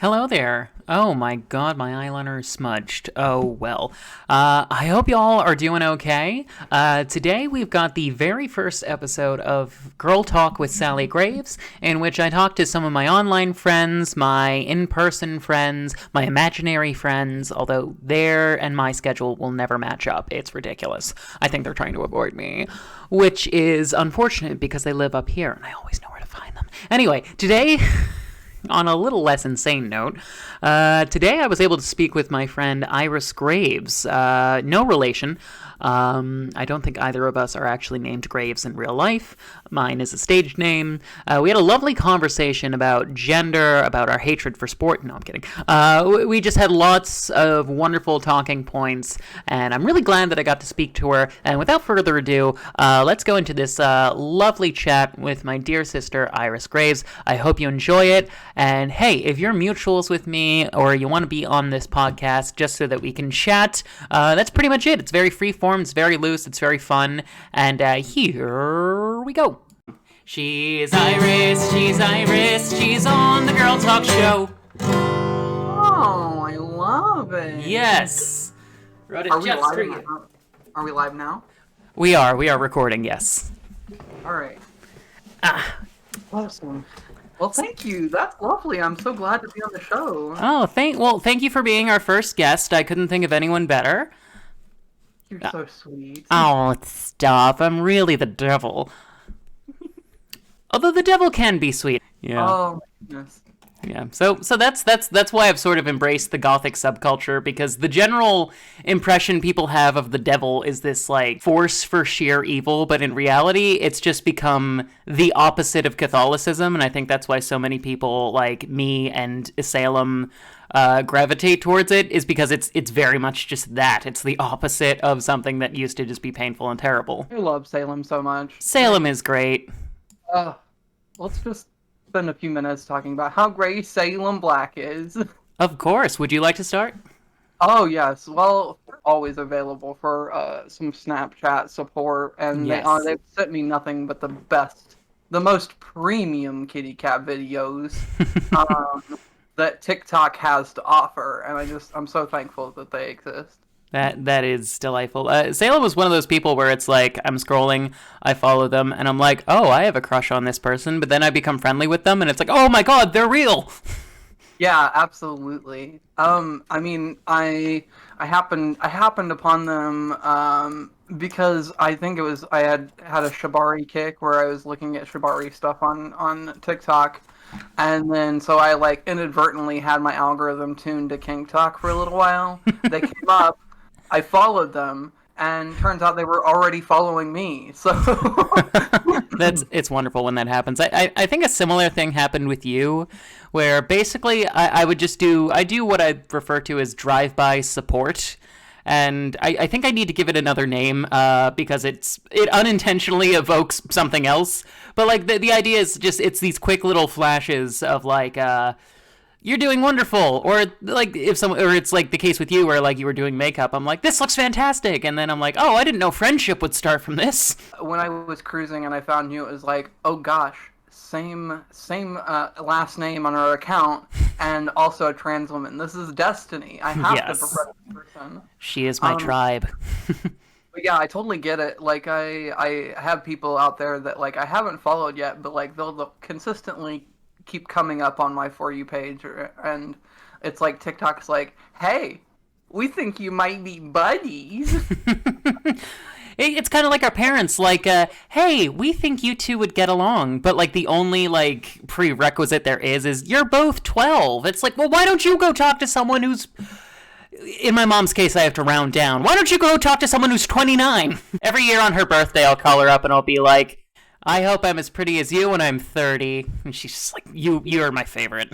Hello there. Oh my god, my eyeliner is smudged. Oh well. I hope y'all are doing okay. Today we've got the very first episode of Girltok with Sally Graves, in which I talk to some of my online friends, my in-person friends, my imaginary friends, although their and my schedule will never match up. It's ridiculous. I think they're trying to avoid me, which is unfortunate because they live up here and I always know where to find them. Anyway, today... On a little less insane note, today I was able to speak with my friend Iris Graves. No relation. I don't think either of us are actually named Graves in real life. Mine is a stage name. We had a lovely conversation about gender, about our hatred for sport. No, I'm kidding. We just had lots of wonderful talking points, and I'm really glad that I got to speak to her. And without further ado, let's go into this lovely chat with my dear sister, Iris Graves. I hope you enjoy it. And hey, if you're mutuals with me or you want to be on this podcast just so that we can chat, that's pretty much it. It's very free form, it's very loose, it's very fun. And here we go. She's Iris, she's on the Girltok show. Oh, I love it. Yes. Wrote it just for you. Are we live now? We are recording, yes. Alright. Awesome. Well, thank you. That's lovely. I'm so glad to be on the show. Oh, thank you for being our first guest. I couldn't think of anyone better. You're so sweet. Oh, stop. I'm really the devil. Although the devil can be sweet. Yeah. Oh, my goodness. Yeah. So that's why I've sort of embraced the gothic subculture, because the general impression people have of the devil is this like force for sheer evil, but in reality it's just become the opposite of Catholicism, and I think that's why so many people like me and Salem gravitate towards it, is because it's very much just that. It's the opposite of something that used to just be painful and terrible. I love Salem so much. Salem is great. Let's just spend a few minutes talking about how great Salem Black is. Of course. Would you like to start? Oh, yes. Well, they're always available for some Snapchat support, and Yes. they've sent me nothing but the most premium kitty cat videos that TikTok has to offer, and I'm so thankful that they exist. That is delightful. Salem was one of those people where it's like, I'm scrolling, I follow them, and I'm like, oh, I have a crush on this person, but then I become friendly with them, and it's like, oh my god, they're real! Yeah, absolutely. I mean, I happened upon them because I think I had a Shibari kick where I was looking at Shibari stuff on TikTok, and then so I like inadvertently had my algorithm tuned to King Talk for a little while. They came up, I followed them, and turns out they were already following me. So It's wonderful when that happens. I think a similar thing happened with you, where basically I do what I refer to as drive-by support. And I think I need to give it another name because it unintentionally evokes something else. But like the idea is just it's these quick little flashes of like you're doing wonderful, or like or it's like the case with you where like you were doing makeup. I'm like, this looks fantastic, and then I'm like, oh, I didn't know friendship would start from this. when I was cruising and I found you, it was like, oh gosh, same last name on our account, and also a trans woman. This is destiny. I have Yes. to befriend this person. She is my tribe. But yeah, I totally get it. Like I have people out there that like I haven't followed yet, but like they'll consistently keep coming up on my For You page, and it's like TikTok's like, hey, we think you might be buddies. It's kind of like our parents, like, hey, we think you two would get along, but like the only like prerequisite there is you're both 12. It's like, well, why don't you go talk to someone who's, in my mom's case, I have to round down. Why don't you go talk to someone who's 29? Every year on her birthday, I'll call her up and I'll be like, I hope I'm as pretty as you when I'm 30. And she's just like, you're my favorite.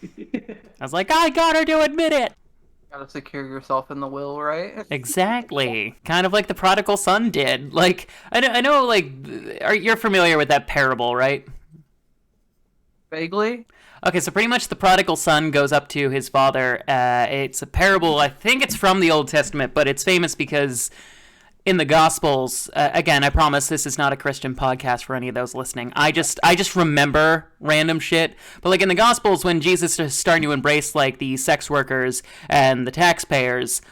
I was like, I got her to admit it. Gotta secure yourself in the will, right? Exactly. Kind of like the prodigal son did. Like, I know like, you're familiar with that parable, right? Vaguely. Okay, so pretty much the prodigal son goes up to his father. It's a parable, I think it's from the Old Testament, but it's famous because in the Gospels, again, I promise this is not a Christian podcast for any of those listening. I just remember random shit. But like in the Gospels, when Jesus is starting to embrace like the sex workers and the taxpayers,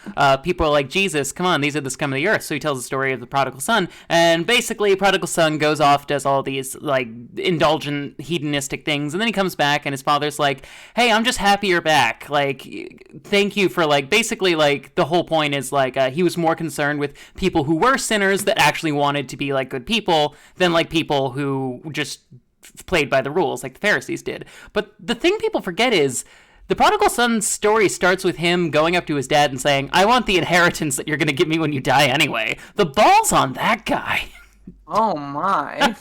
people are like, Jesus, come on, these are the scum of the earth. So he tells the story of the prodigal son, and basically, prodigal son goes off, does all these like indulgent, hedonistic things, and then he comes back, and his father's like, hey, I'm just happy you're back. Like, thank you for like basically like the whole point is like he was more concerned with people who were sinners that actually wanted to be like good people than like people who just played by the rules like the Pharisees did. But the thing people forget is the prodigal son's story starts with him going up to his dad and saying, I want the inheritance that you're going to give me when you die anyway. The ball's on that guy. Oh my.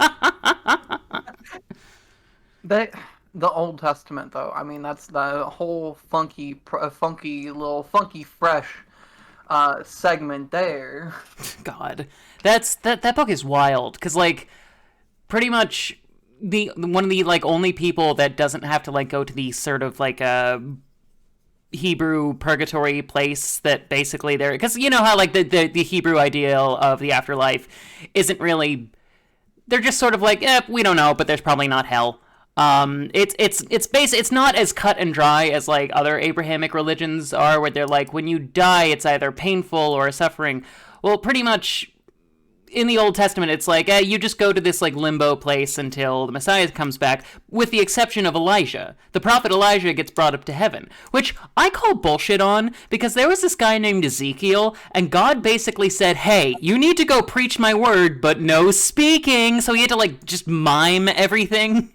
That the Old Testament though. I mean, that's the whole funky fresh segment there. God. That book is wild cuz like pretty much the one of the like only people that doesn't have to like go to the sort of like Hebrew purgatory place that basically they're because you know how like the Hebrew ideal of the afterlife isn't really they're just sort of like we don't know but there's probably not hell. It's not as cut and dry as like other Abrahamic religions are where they're like when you die it's either painful or suffering. Well, pretty much in the Old Testament, it's like you just go to this like limbo place until the Messiah comes back, with the exception of Elijah. The prophet Elijah gets brought up to heaven, which I call bullshit on because there was this guy named Ezekiel, and God basically said, "Hey, you need to go preach my word, but no speaking." So he had to like just mime everything,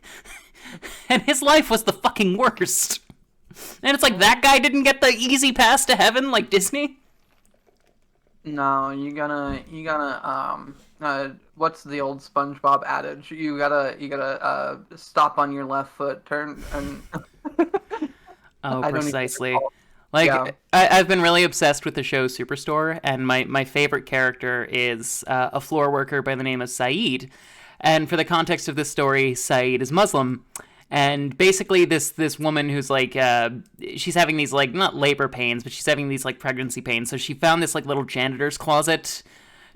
and his life was the fucking worst. And it's like that guy didn't get the easy pass to heaven like Disney. No, what's the old SpongeBob adage? You gotta stop on your left foot, turn and Oh, I don't even precisely. recall. Like Yeah. I've been really obsessed with the show Superstore, and my favorite character is a floor worker by the name of Saeed. And for the context of this story, Saeed is Muslim, and basically this woman who's like she's having these like not labor pains, but she's having these like pregnancy pains. So she found this like little janitor's closet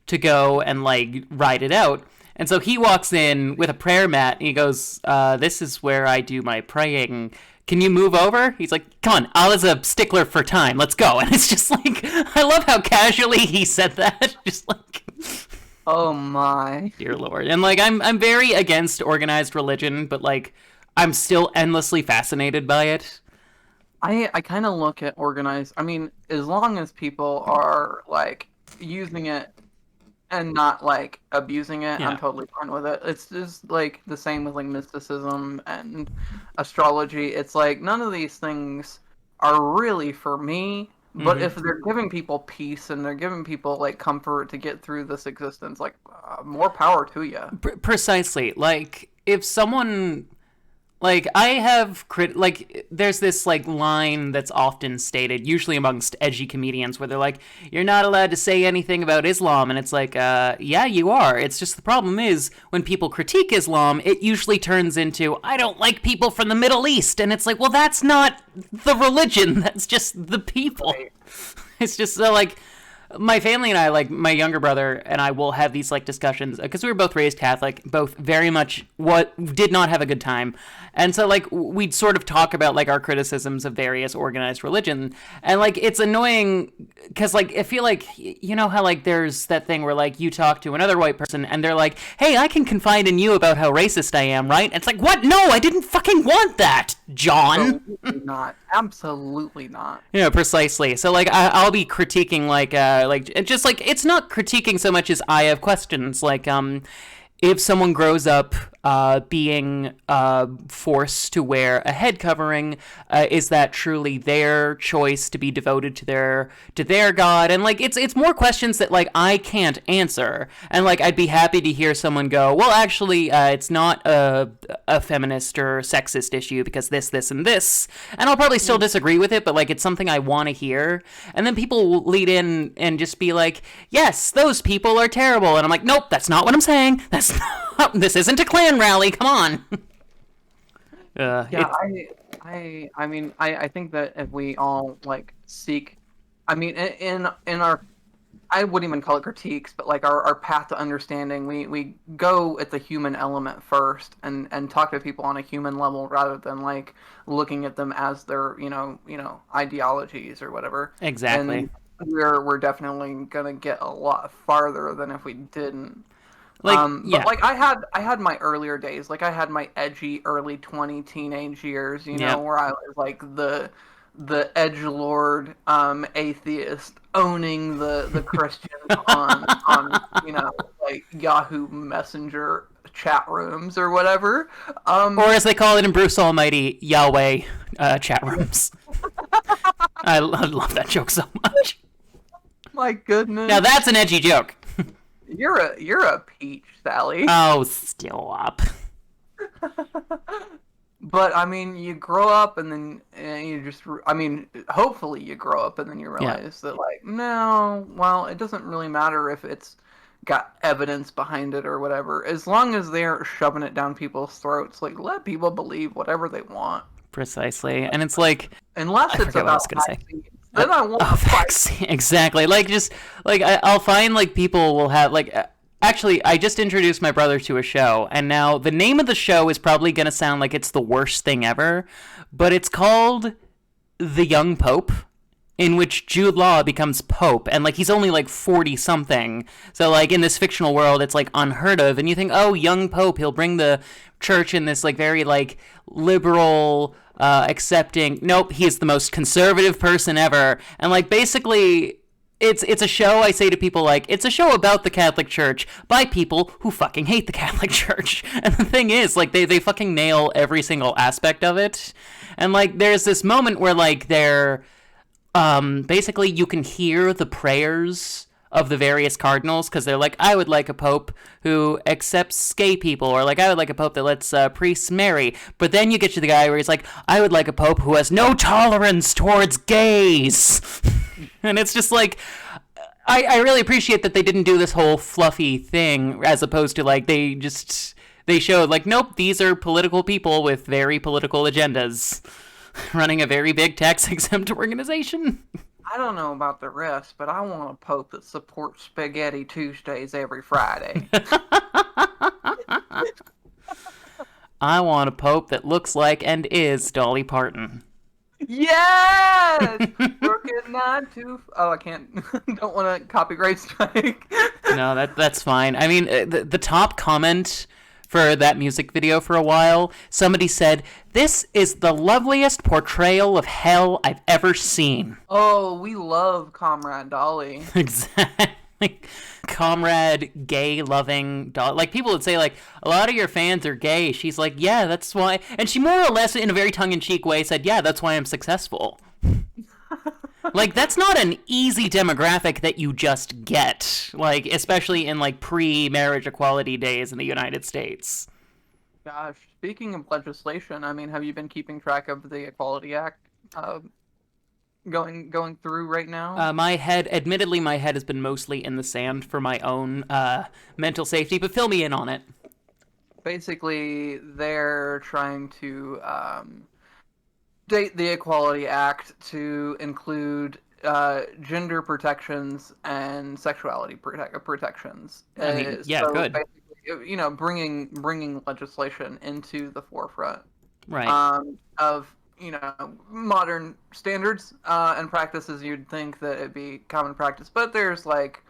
to go and like ride it out. And so he walks in with a prayer mat and he goes, this is where I do my praying. Can you move over? He's like, come on, Allah's a stickler for time. Let's go. And it's just like, I love how casually he said that. Just like, Oh my. dear Lord. And like, I'm very against organized religion, but like, I'm still endlessly fascinated by it. I kind of look at organized. I mean, as long as people are like using it and not like abusing it, I'm Yeah. totally fine with it. It's just like the same with like mysticism and astrology. It's like none of these things are really for me, but Hmm. if they're giving people peace and they're giving people like comfort to get through this existence, like more power to you. Precisely. Like, if someone like I have like there's this like line that's often stated usually amongst edgy comedians where they're like you're not allowed to say anything about Islam, and it's like yeah, you are. It's just the problem is when people critique Islam it usually turns into I don't like people from the Middle East, and it's like, well, that's not the religion, that's just the people. Right. It's just so like my family and I, like my younger brother and I, will have these like discussions because we were both raised Catholic, both very much what did not have a good time, and so like we'd sort of talk about like our criticisms of various organized religion, and like it's annoying because like I feel like you know how like there's that thing where like you talk to another white person and they're like, hey, I can confide in you about how racist I am, right? And it's like, what? No, I didn't fucking want that, John. Absolutely not. Absolutely not. Yeah, precisely. So like I'll be critiquing like just like it's not critiquing so much as I have questions like if someone grows up being forced to wear a head covering, is that truly their choice to be devoted to their god? And like it's more questions that like I can't answer. And like I'd be happy to hear someone go, well, actually, it's not a feminist or sexist issue because this, and this. And I'll probably still disagree with it, but like it's something I want to hear. And then people will lead in and just be like, yes, those people are terrible. And I'm like, nope, that's not what I'm saying. That's not, this isn't a Klan rally. Come on. Yeah, I mean, I think that if we all like seek, I mean, in our, I wouldn't even call it critiques, but like our path to understanding, we go at the human element first and talk to people on a human level rather than like looking at them as their ideologies or whatever. Exactly. And we're definitely gonna get a lot farther than if we didn't. Like, But yeah. like I had my earlier days, like I had my edgy early 20 teenage years, Yep. where I was like the edgelord atheist owning the Christians on like Yahoo Messenger chat rooms or whatever. Or Um, as they call it in Bruce Almighty, Yahweh chat rooms. I love that joke so much. my Now goodness, that's an edgy joke. you're a peach, Sally. Oh, still up. But I mean, you grow up and then you just, I mean, hopefully you grow up and then you Yeah, realize that, like, no, well, it doesn't really matter if it's got evidence behind it or whatever. As long as they're shoving it down people's throats, like, let people believe whatever they want. precisely. And it's like, I Unless it's forget what I about was gonna say. vaccines. Then I want Oh, to fight. vaccine. Exactly. Like, just like I'll find like people will have like. Actually, I just introduced my brother to a show, and now the name of the show is probably gonna sound like it's the worst thing ever, but it's called The Young Pope, in which Jude Law becomes Pope, and like he's only like 40 something. So like in this fictional world, it's like unheard of, and you think, oh, young Pope, he'll bring the church in this like very like liberal, accepting. Nope, he's the most conservative person ever, and like basically. It's a show I say to people like it's a show about the Catholic Church by people who fucking hate the Catholic Church. And the thing is, like they fucking nail every single aspect of it. And like there's this moment where like they're basically you can hear the prayers of the various cardinals because they're like, I would like a pope who accepts gay people, or like I would like a pope that lets priests marry. But then you get to the guy where he's like, I would like a pope who has no tolerance towards gays. And it's just like, I really appreciate that they didn't do this whole fluffy thing as opposed to like they showed like, nope, these are political people with very political agendas running a very big tax exempt organization. I don't know about the rest, but I want a pope that supports Spaghetti Tuesdays every Friday. I want a pope that looks like and is Dolly Parton. Yes! Working 9 to. Oh, I can't. Don't want to copyright strike. No, that's fine. I mean, the top comment for that music video for a while, somebody said, "This is the loveliest portrayal of hell I've ever seen." Oh, we love Comrade Dolly. Exactly. Comrade, gay loving dog. Like people would say, like a lot of your fans are gay. She's like, yeah, that's why. And she more or less, in a very tongue in cheek way, said, yeah, that's why I'm successful. Like that's not an easy demographic that you just get. Like especially in like pre-marriage equality days in the United States. Gosh, speaking of legislation, I mean, have you been keeping track of the Equality Act going through right now? Admittedly, my head has been mostly in the sand for my own mental safety. But fill me in on it. Basically, they're trying to date the Equality Act to include gender protections and sexuality protections. I mean, yeah, So good. basically, bringing legislation into the forefront Right. of modern standards and practices. You'd think that it'd be common practice, but there's like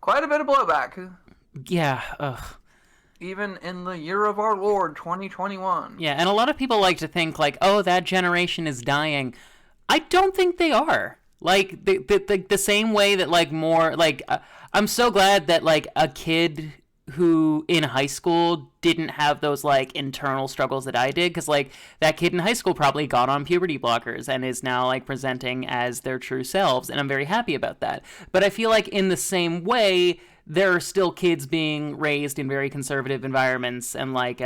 quite a bit of blowback, Yeah. Ugh. even in the year of our Lord 2021. Yeah, and a lot of people like to think like, oh, that generation is dying. I don't think they are. Like the same way that like more like I'm so glad that like a kid who in high school didn't have those like internal struggles that I did, because like that kid in high school probably got on puberty blockers and is now like presenting as their true selves, and I'm very happy about that. But I feel like in the same way there are still kids being raised in very conservative environments, and like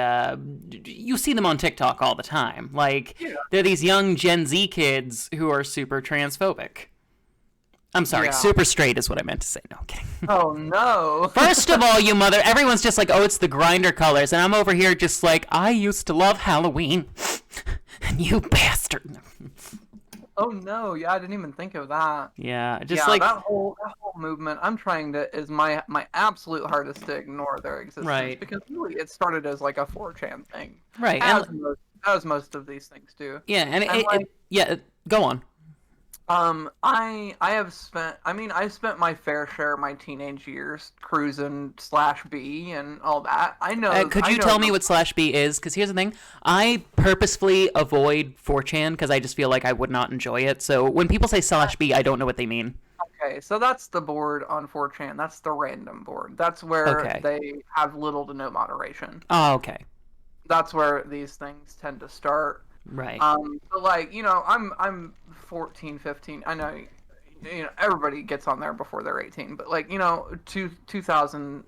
you see them on TikTok all the time. Like they're these young Gen Z kids who are super transphobic. I'm sorry, Yeah. super straight is what I meant to say. No, I'm kidding. Oh no. First of all, you mother, everyone's just like, oh, it's the grinder colors, and I'm over here just like, I used to love Halloween, and you bastard. Oh no. Yeah, I didn't even think of that. Yeah, just Yeah, like, that whole whole movement, I'm trying to is my absolute hardest to ignore their existence, Right. because really it started as like a 4chan thing, Right. And as most of these things do. yeah, and And like yeah, go on. I've spent my fair share of my teenage years cruising slash B and all that. Could I you know tell me what slash B is? Because here's the thing. I purposefully avoid 4chan because I just feel like I would not enjoy it. So when people say slash B, I don't know what they mean. Okay, so that's the board on 4chan. That's the random board. That's where Okay. they have little to no moderation. Oh, okay. That's where these things tend to start. Right. So like, I'm 14, 15. I know, everybody gets on there before they're 18, but like, 2000,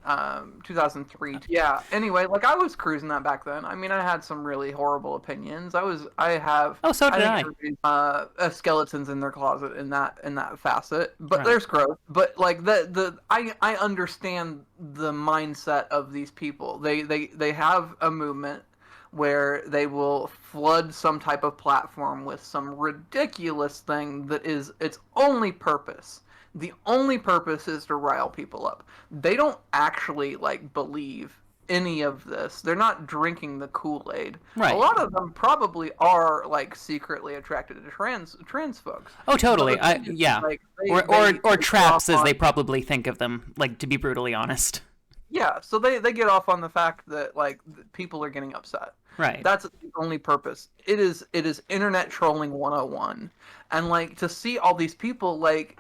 2003. Yeah. Anyway, like I was cruising that back then. I mean, I had some really horrible opinions. Oh, so did I think I. everybody, skeletons in their closet in that facet, but Right. there's growth. But like I understand the mindset of these people. They have a movement where they will flood some type of platform with some ridiculous thing that is its only purpose. The only purpose is to rile people up. They don't actually like believe any of this. They're not drinking the Kool-Aid. A Right. lot of them probably are like secretly attracted to trans folks. Oh, But totally. the thing is, Yeah. like Or they get off traps, as they on probably think of them. Like, to be brutally honest. yeah, so they get off on the fact that like people are getting upset. Right. That's the only purpose. It is internet trolling 101. And like to see all these people like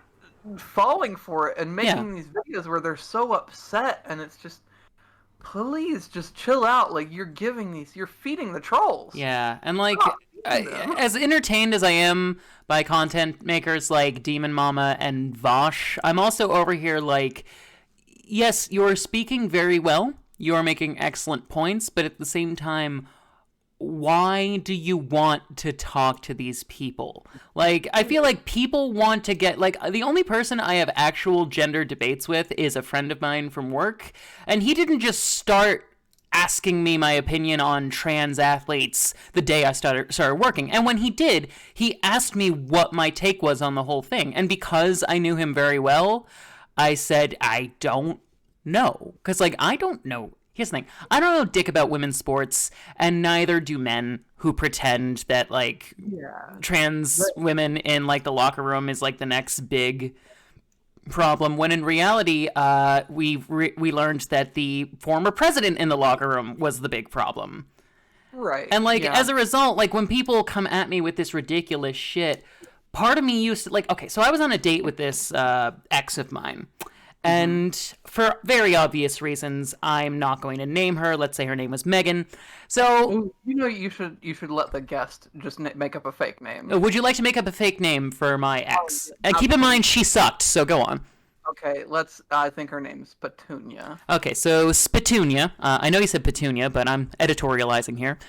falling for it and Yeah. making these videos where they're so upset, and it's just please just chill out. Like you're feeding the trolls. Yeah, and Stop like, feeding them. as entertained as I am by content makers like Demon Mama and Vosh, I'm also over here like, yes, you're speaking very well. You're making excellent points, but at the same time, why do you want to talk to these people? Like, I feel like people want to get, like, the only person I have actual gender debates with is a friend of mine from work, and he didn't just start asking me my opinion on trans athletes the day I started working. And when he did, he asked me what my take was on the whole thing. And because I knew him very well, I said, I don't know. Because, like, I don't know. Here's the thing. I don't know dick about women's sports, and neither do men who pretend that, like, Yeah. trans women in, like, the locker room is, like, the next big problem, when in reality, we learned that the former president in the locker room was the big problem. Right. And, like, Yeah. as a result, like, when people come at me with this ridiculous shit, part of me used to, like, okay, so I was on a date with this ex of mine. And for very obvious reasons, I'm not going to name her. Let's say her name was Megan. So, Ooh, you should let the guest just make up a fake name. would you like to make up a fake name for my ex? yeah, And keep in mind, she sucked, so go on. Okay, I think her name's Petunia. Okay, so Spitunia. I know you said Petunia, but I'm editorializing here.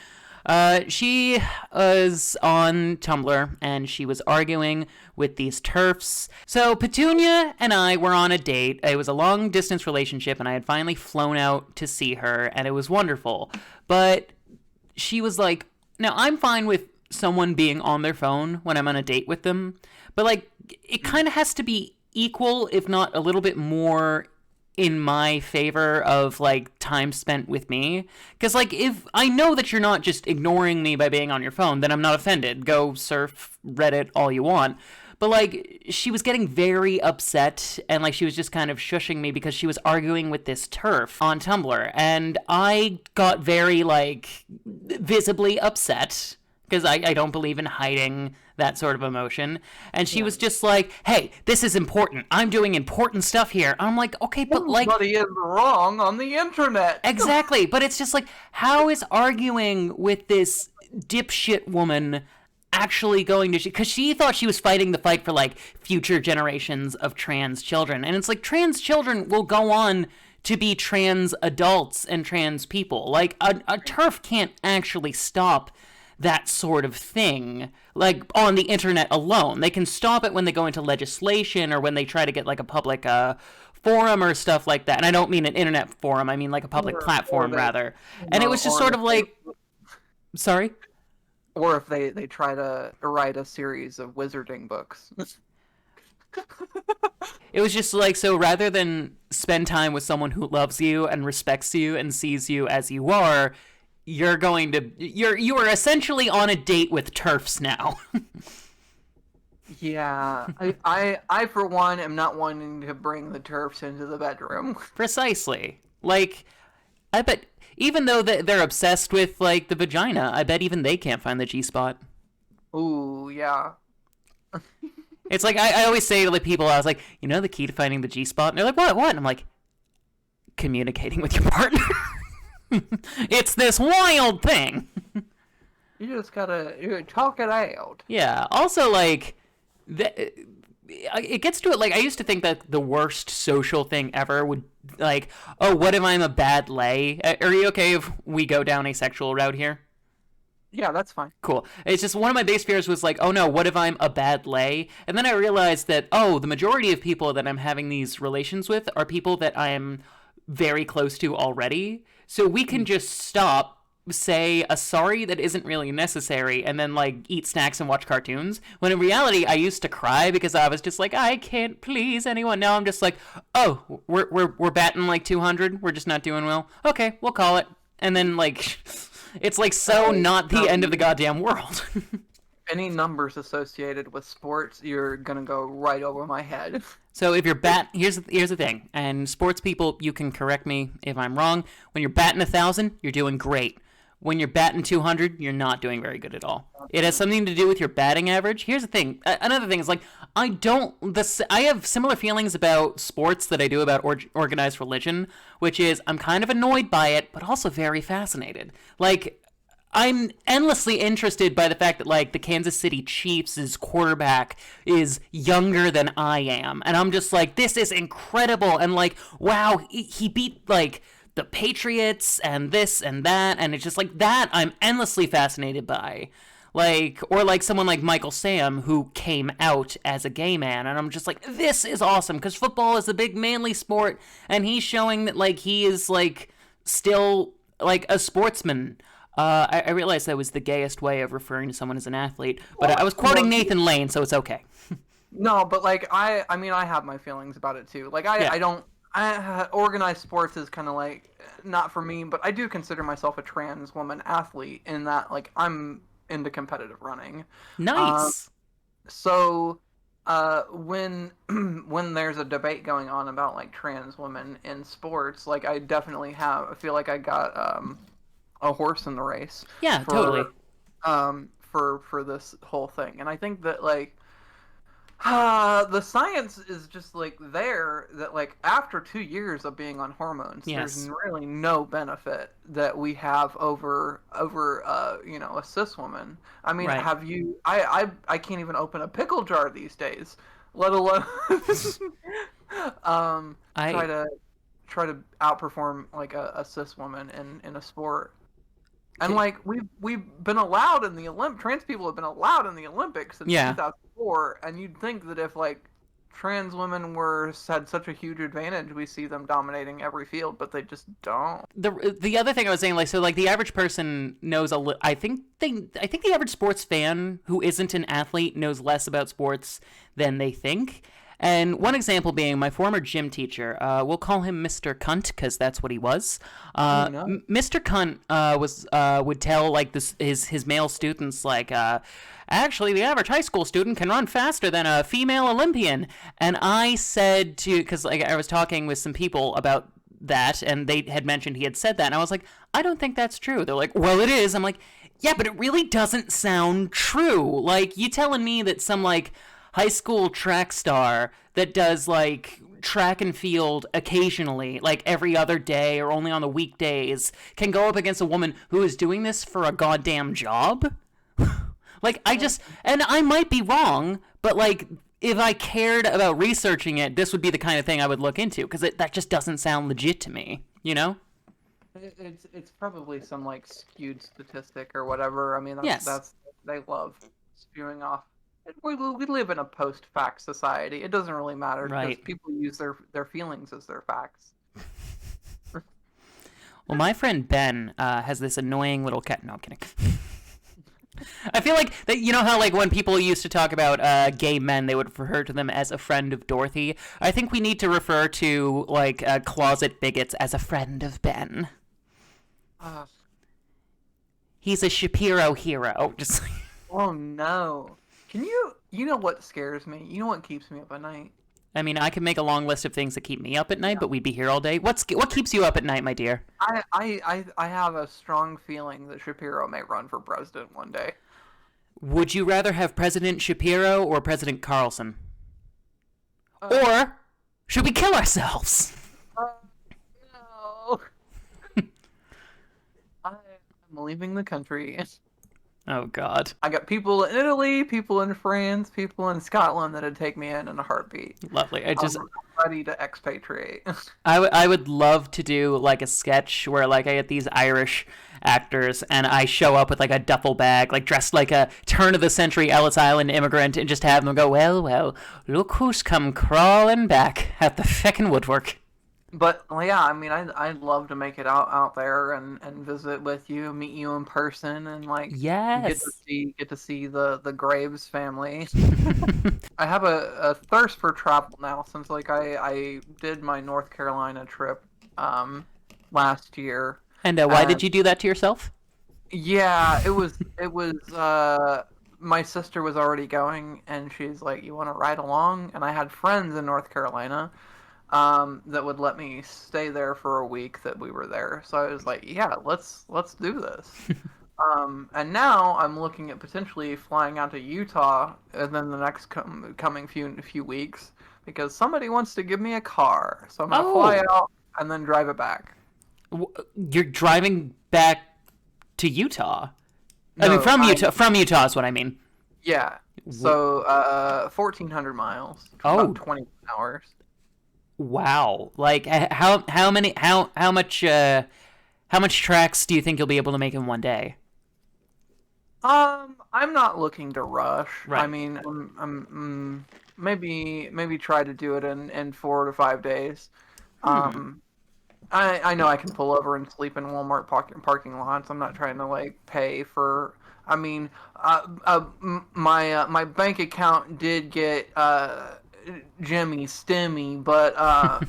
She was on Tumblr and she was arguing with these TERFs. So Petunia and I were on a date. It was a long distance relationship and I had finally flown out to see her and it was wonderful. But she was like, now I'm fine with someone being on their phone when I'm on a date with them, but like it kind of has to be equal, if not a little bit more in my favor of like time spent with me. Because like if I know that you're not just ignoring me by being on your phone, then I'm not offended. Go surf Reddit all you want. But like she was getting very upset and like she was just kind of shushing me because she was arguing with this TERF on Tumblr, and I got very like visibly upset because I don't believe in hiding that sort of emotion. And she was just like, hey, this is important. I'm doing important stuff here. I'm like, okay, but like, Everybody is wrong on the internet. exactly. But it's just like, how is arguing with this dipshit woman actually going to, because she thought she was fighting the fight for like future generations of trans children. And it's like, trans children will go on to be trans adults and trans people. Like, a TERF can't actually stop that sort of thing, like on the internet alone. They can stop it when they go into legislation or when they try to get like a public forum or stuff like that. And I don't mean an internet forum, I mean like a public platform rather. And it was just sort of like, sorry? Or if they try to write a series of wizarding books. It was just like, so rather than spend time with someone who loves you and respects you and sees you as you are, you are essentially on a date with TERFs now. Yeah, I for one am not wanting to bring the turfs into the bedroom. Precisely. Like, I bet even though they're obsessed with like the vagina, I bet even they can't find the G spot. Ooh, yeah. It's like I always say to like people, I was like, you know, the key to finding the G spot, and they're like, what? And I'm like, communicating with your partner. It's this wild thing. You just gotta talk it out. Yeah. Also, like, it gets to it. Like, I used to think that the worst social thing ever would, like, oh, what if I'm a bad lay? Are you okay if we go down a sexual route here? Yeah, that's fine. Cool. It's just one of my base fears was like, oh no, what if I'm a bad lay? And then I realized that, oh, the majority of people that I'm having these relations with are people that I'm very close to already. So we can just stop, say a sorry that isn't really necessary, and then like eat snacks and watch cartoons. When in reality, I used to cry because I was just like, I can't please anyone. Now I'm just like, oh, we're batting like 200. We're just not doing well. Okay, we'll call it. And then like. It's like so not the end of the goddamn world. Any numbers associated with sports, you're gonna go right over my head. So if you're here's the thing, and sports people, you can correct me if I'm wrong. When you're batting 1,000, you're doing great. When you're batting 200, you're not doing very good at all. It has something to do with your batting average. Here's the thing. Another thing is like I have similar feelings about sports that I do about organized religion, which is I'm kind of annoyed by it, but also very fascinated. Like I'm endlessly interested by the fact that like the Kansas City Chiefs' quarterback is younger than I am, and I'm just like, this is incredible, and like, wow, he beat like the Patriots and this and that, and it's just like that I'm endlessly fascinated by. Like, or like someone like Michael Sam who came out as a gay man, and I'm just like, this is awesome because football is a big manly sport, and he's showing that like he is like still like a sportsman. I realized that was the gayest way of referring to someone as an athlete, but I was quoting Nathan Lane, so it's okay. No, but like I mean I have my feelings about it too. Like I don't. Organized sports is kind of like not for me, but I do consider myself a trans woman athlete in that like I'm into competitive running. Nice. So when when there's a debate going on about like trans women in sports, like I feel like I got a horse in the race. Yeah, totally. For this whole thing, and I think that like. The science is just like there that like after 2 years of being on hormones, there's really no benefit that we have over a cis woman. I mean, Right. have you? I can't even open a pickle jar these days, let alone try to outperform like a cis woman in a sport. And like we've been allowed in the trans people have been allowed in the Olympics since 2004, and you'd think that if like trans women had such a huge advantage, we see them dominating every field, but they just don't. The other thing I was saying, like, so like the average person knows I think the average sports fan who isn't an athlete knows less about sports than they think. And one example being my former gym teacher. We'll call him Mr. Cunt because that's what he was. Mr. Cunt would tell like his male students like, actually the average high school student can run faster than a female Olympian. And I said because like I was talking with some people about that, and they had mentioned he had said that, and I was like, I don't think that's true. They're like, well, it is. I'm like, yeah, but it really doesn't sound true. Like you telling me that some like high school track star that does like track and field occasionally, like every other day or only on the weekdays, can go up against a woman who is doing this for a goddamn job? Like and I might be wrong, but like if I cared about researching it, this would be the kind of thing I would look into because that just doesn't sound legit to me, you know? It's probably some like skewed statistic or whatever. I mean, that's they love spewing off. We live in a post-fact society. It doesn't really matter because people use their feelings as their facts. Well, my friend Ben has this annoying little cat. No, I'm kidding. I feel like that. You know how like when people used to talk about gay men, they would refer to them as a friend of Dorothy. I think we need to refer to like closet bigots as a friend of Ben. Uh, He's a Shapiro hero. Just oh no. You know what scares me? You know what keeps me up at night? I mean, I could make a long list of things that keep me up at night, Yeah. but we'd be here all day. What keeps you up at night, my dear? I have a strong feeling that Shapiro may run for president one day. Would you rather have President Shapiro or President Carlson? Uh, Or should we kill ourselves? uh, no. I'm leaving the country. Oh God, I got people in Italy, people in France, people in Scotland that'd take me in a heartbeat. lovely. I'm ready to expatriate. I would love to do like a sketch where like I get these Irish actors and I show up with like a duffel bag, like dressed like a turn of the century Ellis Island immigrant, and just have them go, well, look who's come crawling back at the feckin' woodwork. But well, yeah, I mean, I'd love to make it out there and visit with you, meet you in person, and like Yes. get to see the Graves family. I have a thirst for travel now since like I did my North Carolina trip last year. And why And did you do that to yourself? yeah, it was my sister was already going and she's like, "You want to ride along?" And I had friends in North Carolina that would let me stay there for a week that we were there. So I was like, "Yeah, let's do this." And now I'm looking at potentially flying out to Utah within the next coming few weeks because somebody wants to give me a car. So I'm gonna fly Oh, out and then drive it back. you're driving back to Utah. I mean, No, From Utah is what I mean. yeah. So 1,400 miles, Oh, about 20 hours. wow. Like how many how much tracks do you think you'll be able to make in one day? I'm not looking to rush. I Right. mean, maybe try to do it in 4 to 5 days. Hmm. Um, I know I can pull over and sleep in Walmart parking lots. I'm not trying to like pay for. I mean, my bank account did get Jimmy Stimmy, but uh,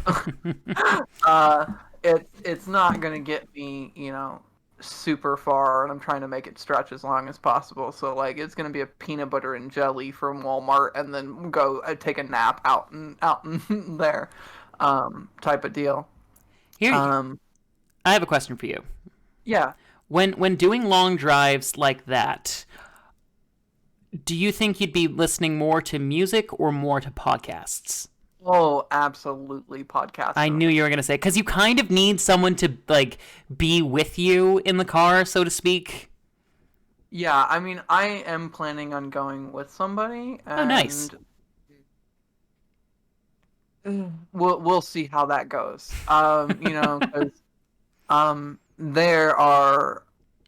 it's not gonna get me, super far, and I'm trying to make it stretch as long as possible. So like, it's gonna be a peanut butter and jelly from Walmart, and then go take a nap out in there, type of deal. Here, Um, I have a question for you. yeah. When doing long drives like that, do you think you'd be listening more to music or more to podcasts? Oh, absolutely, I podcasting. knew you were gonna say because you kind of need someone to like be with you in the car, so to speak. Yeah, I mean, I am planning on going with somebody, Oh, nice. and we'll see how that goes. 'Cause there are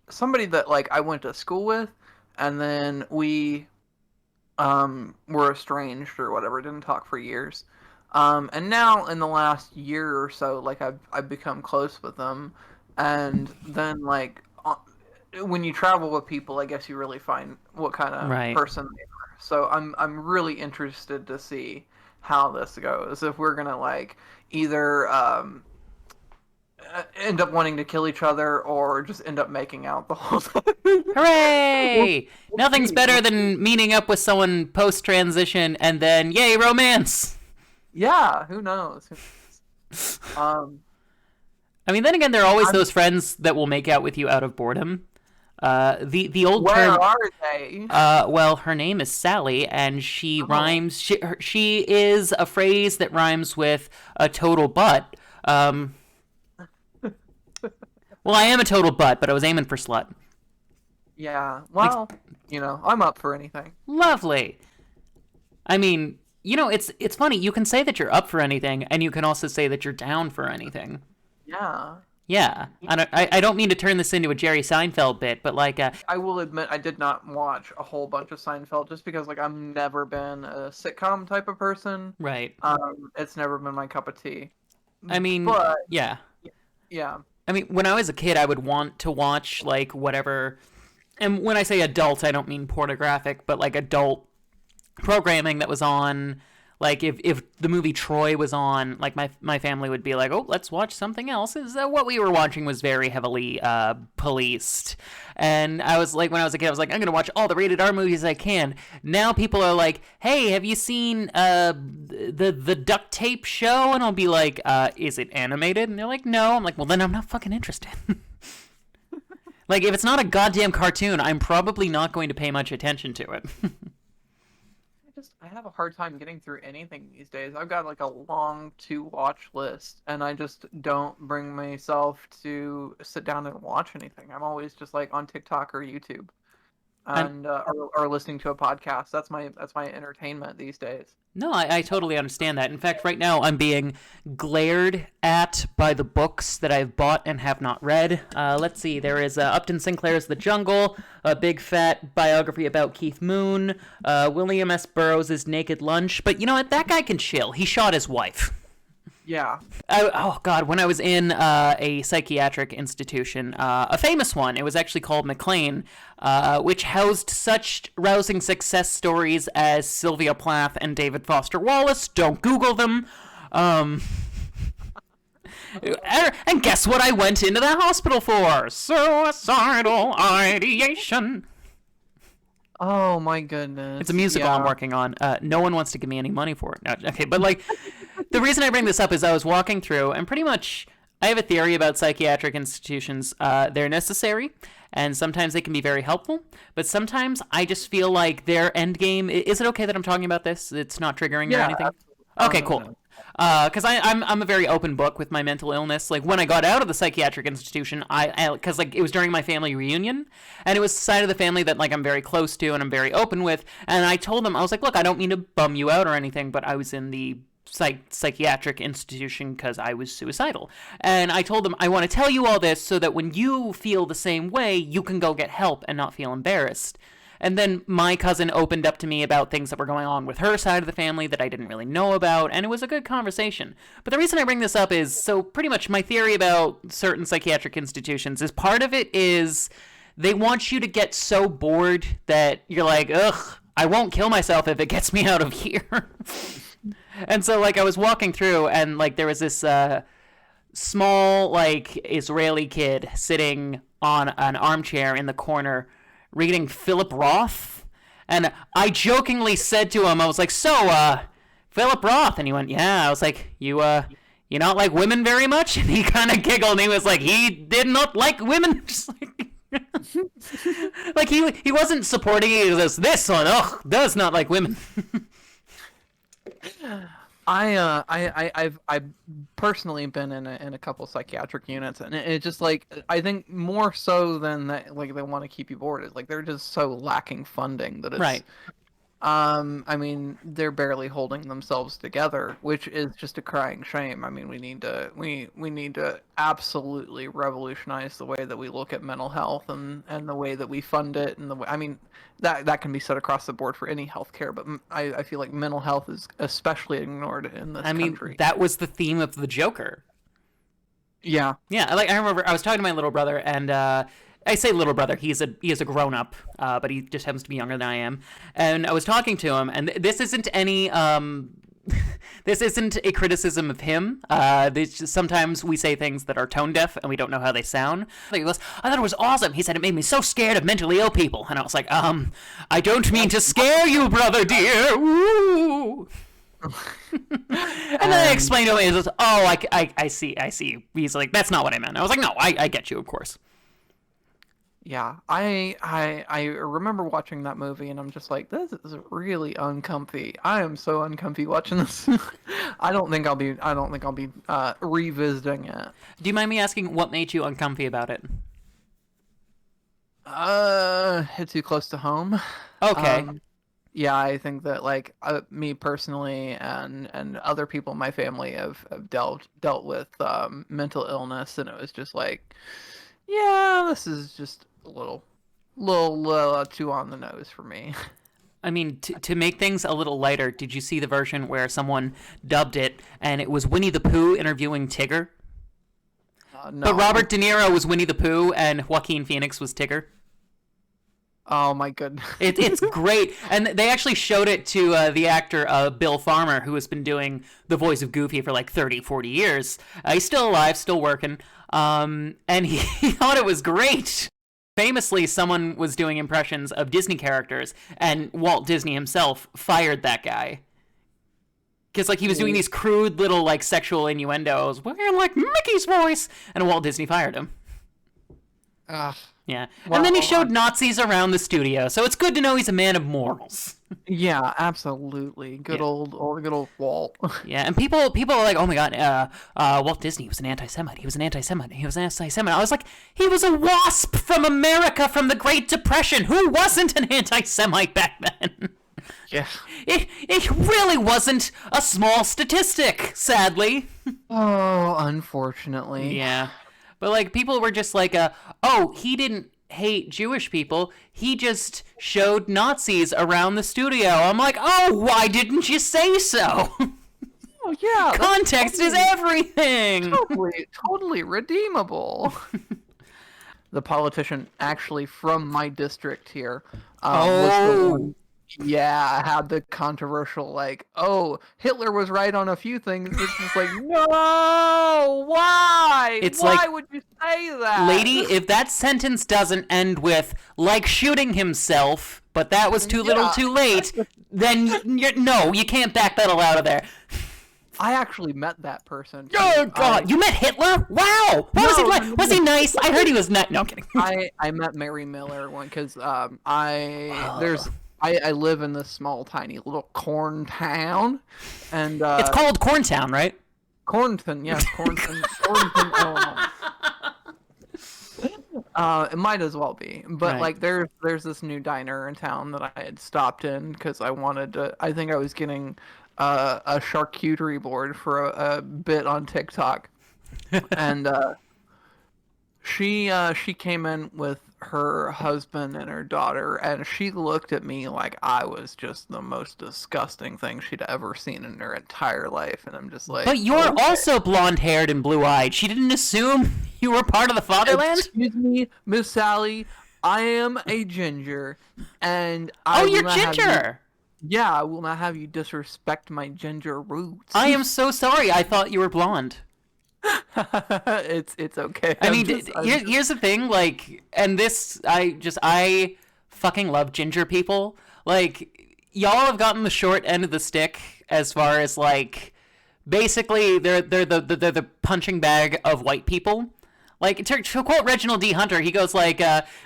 somebody that like I went to school with, and then we were estranged or whatever, didn't talk for years. And now in the last year or so, like I've become close with them, and then like when you travel with people, I guess you really find what kind of Right. person they are. So I'm really interested to see how this goes. If we're gonna like either end up wanting to kill each other or just end up making out the whole time. we'll, Hooray! we'll Nothing's see. better than meeting up with someone post transition and then, yay, romance! Yeah, who knows? Um, I mean, then again, there are always I'm, those friends that will make out with you out of boredom. The old where term. are they? Well, her name is Sally, and she Oh, rhymes. She is a phrase that rhymes with a total butt. Well, I am a total butt, but I was aiming for slut. yeah. Like, Well, I'm up for anything. lovely. I mean, it's funny. You can say that you're up for anything, and you can also say that you're down for anything. Yeah. Yeah, I don't mean to turn this into a Jerry Seinfeld bit, but like, I will admit I did not watch a whole bunch of Seinfeld just because like I've never been a sitcom type of person. right. It's never been my cup of tea. I mean, But yeah. yeah. I mean, when I was a kid, I would want to watch like whatever And when I say adult, I don't mean pornographic, but like adult programming that was on. Like if the movie Troy was on, like my family would be like, oh, let's watch something else. What we were watching was very heavily policed, and I was like, when I was a kid, I was like, I'm gonna watch all the rated R movies I can. Now people are like, hey, have you seen the Duct Tape show? And I'll be like, is it animated? And they're like, no. I'm like, well, then I'm not fucking interested. Like, if it's not a goddamn cartoon, I'm probably not going to pay much attention to it. I have a hard time getting through anything these days. I've got like a long to watch list, and I just don't bring myself to sit down and watch anything. I'm always just like on TikTok or YouTube, And and or listening to a podcast. That's my entertainment these days. no, I totally understand that. In fact, right now I'm being glared at by the books that I've bought and have not read. Let's see, there is Upton Sinclair's The Jungle, a big fat biography about Keith Moon, William S. Burroughs' Naked Lunch. But you know what? That guy can chill. He shot his wife. Yeah. Oh God! When I was in a psychiatric institution, a famous one, it was actually called McLean, which housed such rousing success stories as Sylvia Plath and David Foster Wallace. Don't Google them. And guess what I went into the hospital for? Suicidal ideation. Oh my goodness. It's a musical I'm working on. No one wants to give me any money for it. No, okay, but like, the reason I bring this up is I was walking through, and pretty much I have a theory about psychiatric institutions. They're necessary, and sometimes they can be very helpful, but sometimes I just feel like their end game. Is it okay that I'm talking about this? It's not triggering or anything? Absolutely. Okay, cool. Because I'm a very open book with my mental illness. Like, when I got out of the psychiatric institution, because like it was during my family reunion, and it was the side of the family that like I'm very close to and I'm very open with, and I told them, I was like, look, I don't mean to bum you out or anything, but I was in the psychiatric institution because I was suicidal, and I told them, I want to tell you all this so that when you feel the same way, you can go get help and not feel embarrassed. And then my cousin opened up to me about things that were going on with her side of the family that I didn't really know about, and it was a good conversation. But the reason I bring this up is, so pretty much my theory about certain psychiatric institutions is, part of it is they want you to get so bored that you're like, ugh, I won't kill myself if it gets me out of here. And so like I was walking through, and like there was this small like Israeli kid sitting on an armchair in the corner reading Philip Roth, and I jokingly said to him, I was like, so Philip Roth, and he went, yeah. I was like, you not like women very much? And he kind of giggled, and he was like, he did not like women. Just like like he wasn't supporting it. He was just, this one does not like women. I've personally been in a couple psychiatric units, and it just like, I think more so than that, like they want to keep you bored, is like they're just so lacking funding that it's Right. I mean, they're barely holding themselves together, which is just a crying shame. I mean, we need to absolutely revolutionize the way that we look at mental health, and the way that we fund it, and the way, I mean, that can be said across the board for any healthcare, but I feel like mental health is especially ignored in this country. That was the theme of the Joker. Yeah. Yeah, like I remember I was talking to my little brother, and I say little brother, he is a grown up, but he just happens to be younger than I am. And I was talking to him, and this isn't any this isn't a criticism of him. Sometimes we say things that are tone deaf and we don't know how they sound. He goes, I thought it was awesome. He said it made me so scared of mentally ill people, and I was like, I don't mean to scare you, brother dear. Ooh. And then I explained to him, he goes, oh, I see. He's like, that's not what I meant. I was like, no, I get you, of course. Yeah, I remember watching that movie, and I'm just like, this is really uncomfy. I am so uncomfy watching this. I don't think I'll be revisiting it. Do you mind me asking what made you uncomfy about it? Hit too close to home. Okay. Yeah, I think that like me personally and other people in my family have dealt with mental illness, and it was just like, yeah, this is just a little too on the nose for me. I mean, to make things a little lighter, did you see the version where someone dubbed it and it was Winnie the Pooh interviewing Tigger? No. But Robert De Niro was Winnie the Pooh and Joaquin Phoenix was Tigger? Oh my goodness. It's great, and they actually showed it to the actor Bill Farmer, who has been doing the voice of Goofy for like 30, 40 years. He's still alive, still working, and he thought it was great. Famously, someone was doing impressions of Disney characters, and Walt Disney himself fired that guy. Because like he was doing these crude little like sexual innuendos, wearing like Mickey's voice, and Walt Disney fired him. Ugh. Yeah, and then he showed Nazis around the studio, so it's good to know he's a man of morals. Yeah, absolutely. Good old Walt. Yeah, and people are like, oh my god, Walt Disney was an anti-Semite. He was an anti-Semite. He was an anti-Semite. I was like, he was a wasp from America from the Great Depression. Who wasn't an anti-Semite back then? Yeah. It really wasn't a small statistic, sadly. Oh, unfortunately. Yeah. But, like, people were just like, oh, he didn't hate Jewish people. He just showed Nazis around the studio. I'm like, oh, why didn't you say so? Oh, yeah. Context is everything. Totally redeemable. The politician actually from my district here was the one. Yeah, I had the controversial, like, oh, Hitler was right on a few things. It's just like, no, why? It's why like, would you say that? Lady, if that sentence doesn't end with, like shooting himself, but that was too little too late, then no, you can't backpedal out of there. I actually met that person. Oh, God. You met Hitler? Wow. What was he like? Was he nice? I heard he was not. No, I'm kidding. I met Mary Miller one because I live in this small, tiny little corn town, and it's called Corntown, right? Cornton, yes, Cornton, Illinois. It might as well be, but Right. like there's this new diner in town that I had stopped in because I wanted to. I think I was getting a charcuterie board for a bit on TikTok, and she came in with her husband and her daughter, and she looked at me like I was just the most disgusting thing she'd ever seen in her entire life, and I'm just like, But you're okay. also blonde-haired and blue-eyed. She didn't assume you were part of the fatherland? Excuse me, Miss Sally, I am a ginger, and Oh, you're ginger! Yeah, I will not have you disrespect my ginger roots. I am so sorry. I thought you were blonde. It's okay. I mean, here's the thing, like, and this, I fucking love ginger people. Like, y'all have gotten the short end of the stick as far as, like, basically, they're the punching bag of white people. Like, to quote Reginald D. Hunter, he goes like,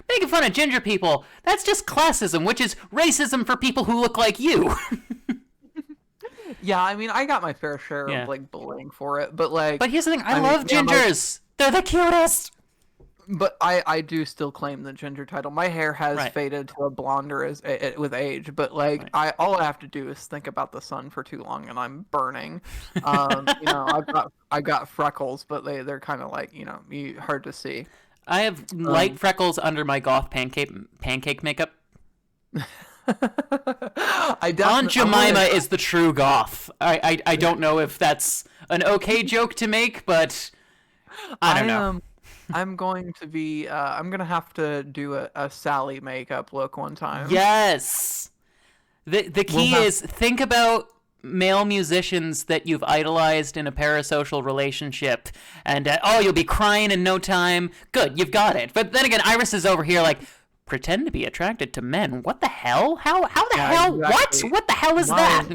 making fun of ginger people, that's just classism, which is racism for people who look like you. Yeah, I mean, I got my fair share of like bullying for it, but like. But here's the thing: I love gingers. They're the cutest. But I do still claim the ginger title. My hair has faded to a blonder with age, but like all I have to do is think about the sun for too long, and I'm burning. I've got freckles, but they're kind of like hard to see. I have light freckles under my goth pancake makeup. Aunt Jemima is the true goth. I don't know if that's an okay joke to make, but I don't know. I'm going to be. I'm gonna have to do a Sally makeup look one time. Yes. The key is think about male musicians that you've idolized in a parasocial relationship, and you'll be crying in no time. Good, you've got it. But then again, Iris is over here like, pretend to be attracted to men. What the hell? How the hell? Exactly. What the hell is that?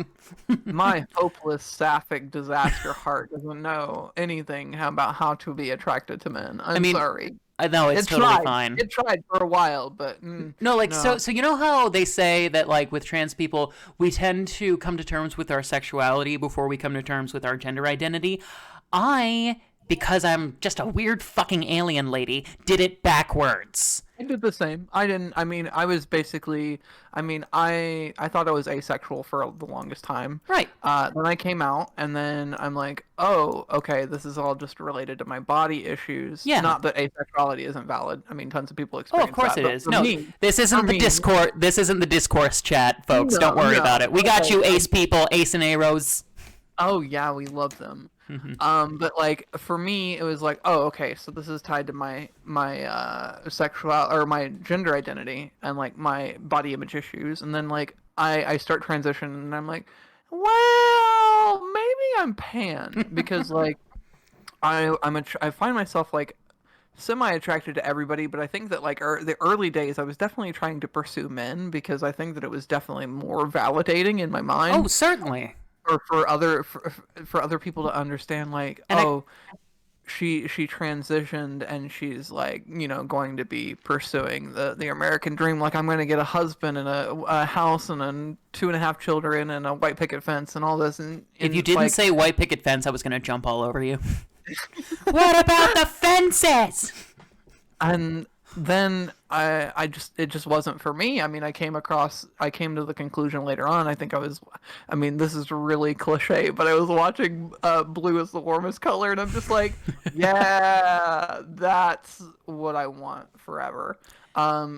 My hopeless sapphic disaster heart doesn't know anything about how to be attracted to men. I mean, sorry. No, it's totally fine. It tried for a while, but no. So you know how they say that like with trans people, we tend to come to terms with our sexuality before we come to terms with our gender identity. Because I'm just a weird fucking alien lady, did it backwards. I did the same. I thought I was asexual for the longest time. Right. Then I came out, and then I'm like, oh, okay, this is all just related to my body issues. Yeah. Not that asexuality isn't valid. I mean, tons of people experience that. Oh, of course it is. No, this isn't the Discord. This isn't the discourse chat, folks. Don't worry about it. We got you, ace people, ace and aros. Oh, yeah, we love them. But like for me, it was like, oh, okay, so this is tied to my sexual or my gender identity and like my body image issues, and then like I start transition, and I'm like, well, maybe I'm pan because like I find myself like semi attracted to everybody, but I think that like the early days I was definitely trying to pursue men because I think that it was definitely more validating in my Oh, mind, certainly. or for other people to understand like, And I oh, she transitioned and she's like, going to be pursuing the American dream. Like, I'm going to get a husband and a house and 2.5 children and a white picket fence and all this, if you and didn't like, say white picket fence, I was going to jump all over you. What about the fences? and then it just wasn't for me. I mean, I came to the conclusion later on. I mean, this is really cliche, but I was watching Blue is the Warmest Color, and I'm just like, yeah, that's what I want forever.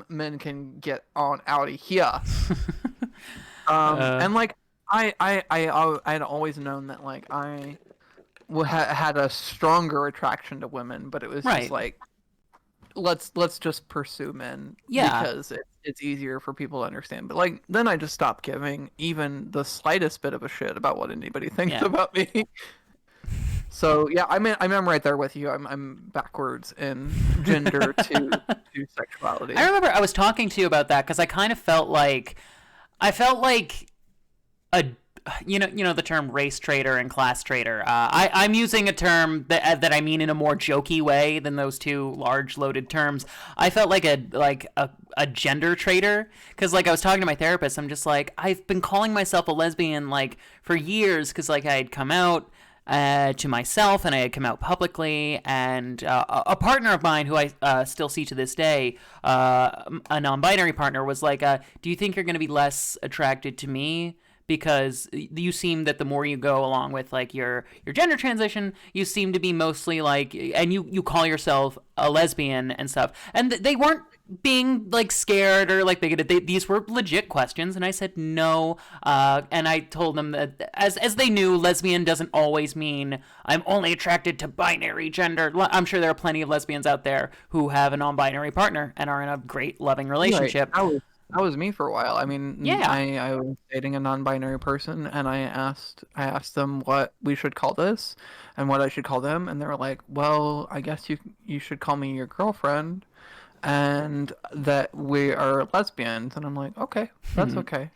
Men can get on out of here. Uh, And like I had always known that like had a stronger attraction to women, but it was just right. like, let's just pursue men Yeah. because it's easier for people to understand. But like then I just stopped giving even the slightest bit of a shit about what anybody thinks Yeah. about me. So yeah, I'm right there with you. I'm backwards in gender to I sexuality. remember I was talking to you about that because I felt like a you know the term race traitor and class traitor. I'm using a term that I mean in a more jokey way than those two large loaded terms. I felt like a gender traitor because like I was talking to my therapist. I'm just like I've been calling myself a lesbian like for years because like I had come out. To myself, and I had come out publicly, and a partner of mine who I still see to this day, a non-binary partner, was like, "Do you think you're going to be less attracted to me because you seem that the more you go along with like your gender transition, you seem to be mostly like, and you call yourself a lesbian and stuff." And they weren't being like scared or like bigoted. These were legit questions, and I said no. And I told them that as they knew, lesbian doesn't always mean I'm only attracted to binary gender. I'm sure there are plenty of lesbians out there who have a non-binary partner and are in a great loving Right. relationship. That was me for a while. I mean, Yeah. I was dating a non-binary person, and I asked them what we should call this, and what I should call them, and they were like, "Well, I guess you should call me your girlfriend, and that we are lesbians." And I'm like, "Okay, that's okay.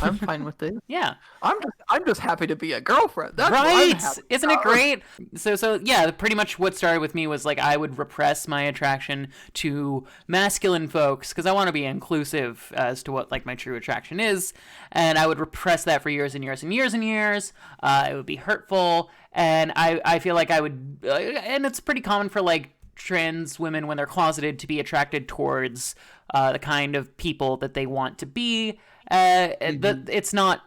I'm fine with this. Yeah. I'm just happy to be a girlfriend. That's what I'm Right. happy Isn't it about." great? So yeah, pretty much what started with me was like I would repress my attraction to masculine folks because I want to be inclusive as to what like my true attraction is, and I would repress that for years and years and years and years. It would be hurtful, and I feel like I would, and it's pretty common for like trans women when they're closeted to be attracted towards the kind of people that they want to be. Mhm. It's not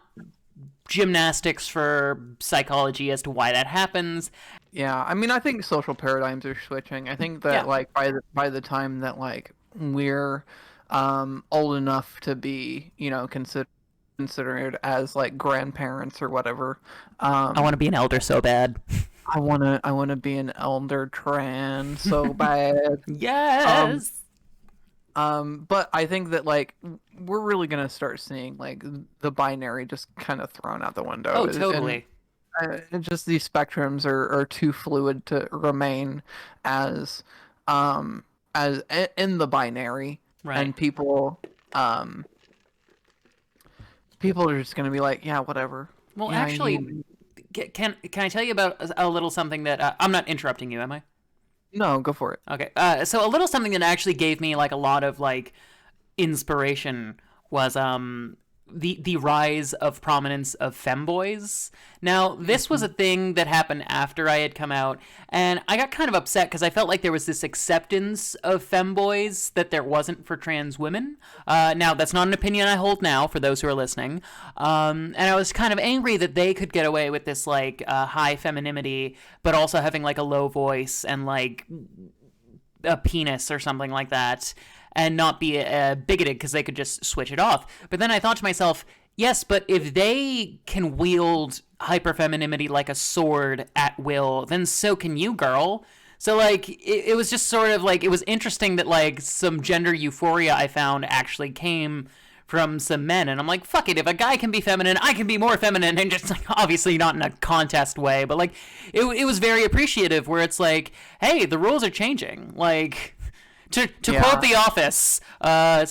gymnastics for psychology as to why that happens. Yeah, I mean, I think social paradigms are switching. I think that Yeah. like by the time that like we're old enough to be, considered as like grandparents or whatever, I want um to be an elder so bad. I want to be an elder trans so bad. Um Yes. but I think that like we're really gonna start seeing like the binary just kind of thrown out the window, Oh, and totally. just these spectrums are too fluid to remain as in the binary, Right. and um people are just gonna be like, yeah, whatever. Well, Yeah, actually, can I tell you about a little something that I'm not interrupting you, am I? no, go for it. Okay. So a little something that actually gave me like a lot of like inspiration was the rise of prominence of femboys. Now, this was a Mhm. thing that happened after I had come out, and I got kind of upset because I felt like there was this acceptance of femboys that there wasn't for trans women. Now, that's not an opinion I hold now, for those who are listening. And I was kind of angry that they could get away with this like high femininity, but also having like a low voice and like a penis or something like that, and not be bigoted because they could just switch it off. But then I thought to myself, Yes, but if they can wield hyperfemininity like a sword at will, then so can you, girl. So like it was just sort of like it was interesting that like some gender euphoria I found actually came from some men, and I'm like, fuck it, if a guy can be feminine, I can be more feminine, and just like obviously not in a contest way, but like it was very appreciative where it's like, hey, the rules are changing, like to quote Yeah. The Office,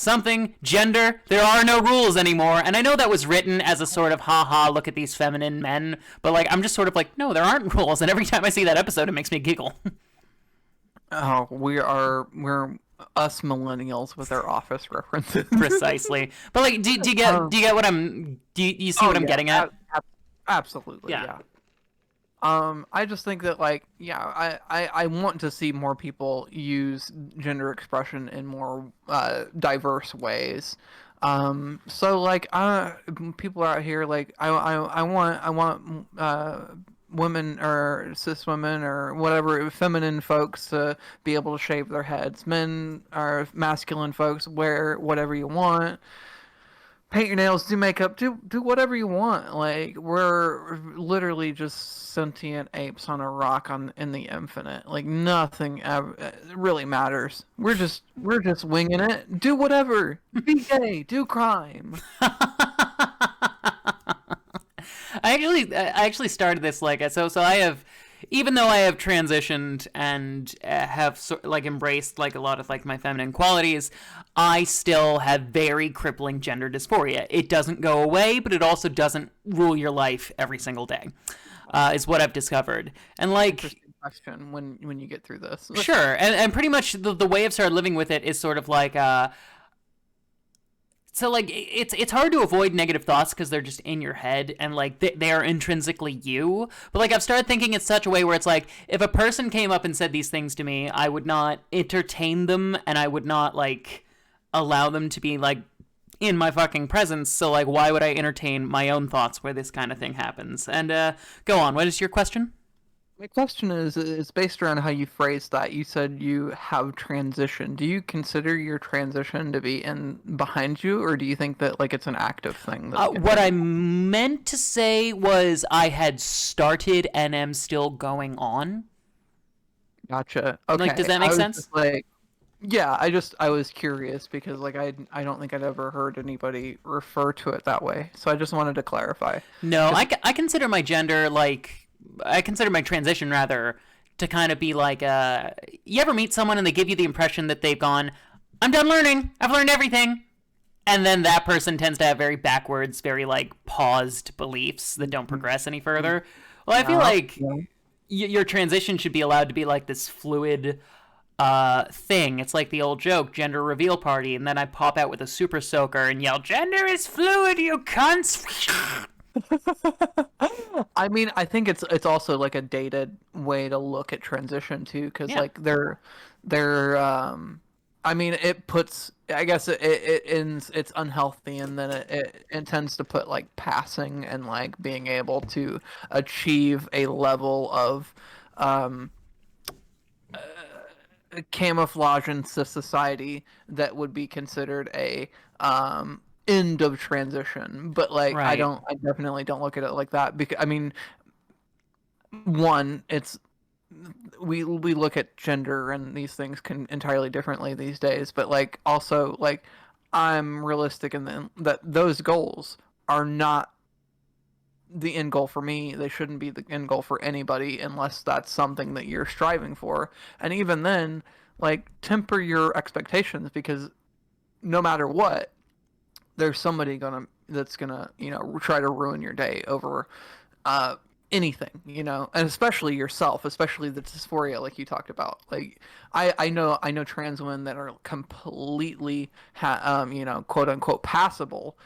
something, gender, there are no rules anymore. And I know that was written as a sort of, haha, look at these feminine men. But, like, I'm just sort of like, no, there aren't rules. And every time I see that episode, it makes me giggle. Oh, we're us millennials with our office references. Precisely. But, like, do you get, Um, do you get what I'm, do you see oh what I'm yeah, getting at? absolutely, Yeah. yeah. I just think that like, yeah, I want to see more people use gender expression in more diverse ways. So like, people out here like, I want women or cis women or whatever feminine folks to be able to shave their heads. Men or masculine folks wear whatever you want, paint your nails, do makeup, do whatever you want. Like we're literally just sentient apes on a rock on in the infinite. Like nothing really matters. We're just winging it. Do whatever. Be gay. Do crime. I actually started this like so I have, even though I have transitioned and have like embraced like a lot of like my feminine qualities, I still have very crippling gender dysphoria. It doesn't go away, but it also doesn't rule your life every single day. Is what I've discovered. And like, Interesting question when you get through this. sure, and pretty much the way I've started living with it is sort of like so like it's hard to avoid negative thoughts because they're just in your head and like they are intrinsically you, but like I've started thinking in such a way where it's like if a person came up and said these things to me, I would not entertain them and I would not like allow them to be like in my fucking presence. So like why would I entertain my own thoughts where this kind of thing happens? And go on, what is your question? My question is based around how you phrased that. You said you have transition. Do you consider your transition to be in behind you, or do you think that like it's an active thing that's What I continuing? meant to say was I had started and am still going on. Gotcha. Like, does Okay. that I make was sense? just like, yeah, I was curious because like I don't think I'd ever heard anybody refer to it that way. So I just wanted to clarify. No, Because I consider my gender like I consider my transition rather to kind of be like you ever meet someone and they give you the impression that they've gone, I'm done learning, I've learned everything, and then that person tends to have very backwards, very like paused beliefs that don't progress any further. Well, I feel yeah, like yeah. your transition should be allowed to be like this fluid thing. It's like the old joke, gender reveal party, and then I pop out with a super soaker and yell, "Gender is fluid, you cunts!" I mean, I think it's also like a dated way to look at transition too, because Yeah, like they're I mean, it puts, I guess it's unhealthy, and then it tends to put like passing and like being able to achieve a level of um camouflage in society that would be considered a end of transition. But like right. I definitely don't look at it like that, because I mean, one, it's we look at gender and these things can entirely differently these days, but like also like I'm realistic in that those goals are not the end goal for me. They shouldn't be the end goal for anybody unless that's something that you're striving for. And even then, like temper your expectations, because no matter what, there's somebody that's gonna try to ruin your day over uh anything, and especially yourself, especially the dysphoria like you talked about. Like I know trans women that are completely quote unquote passable,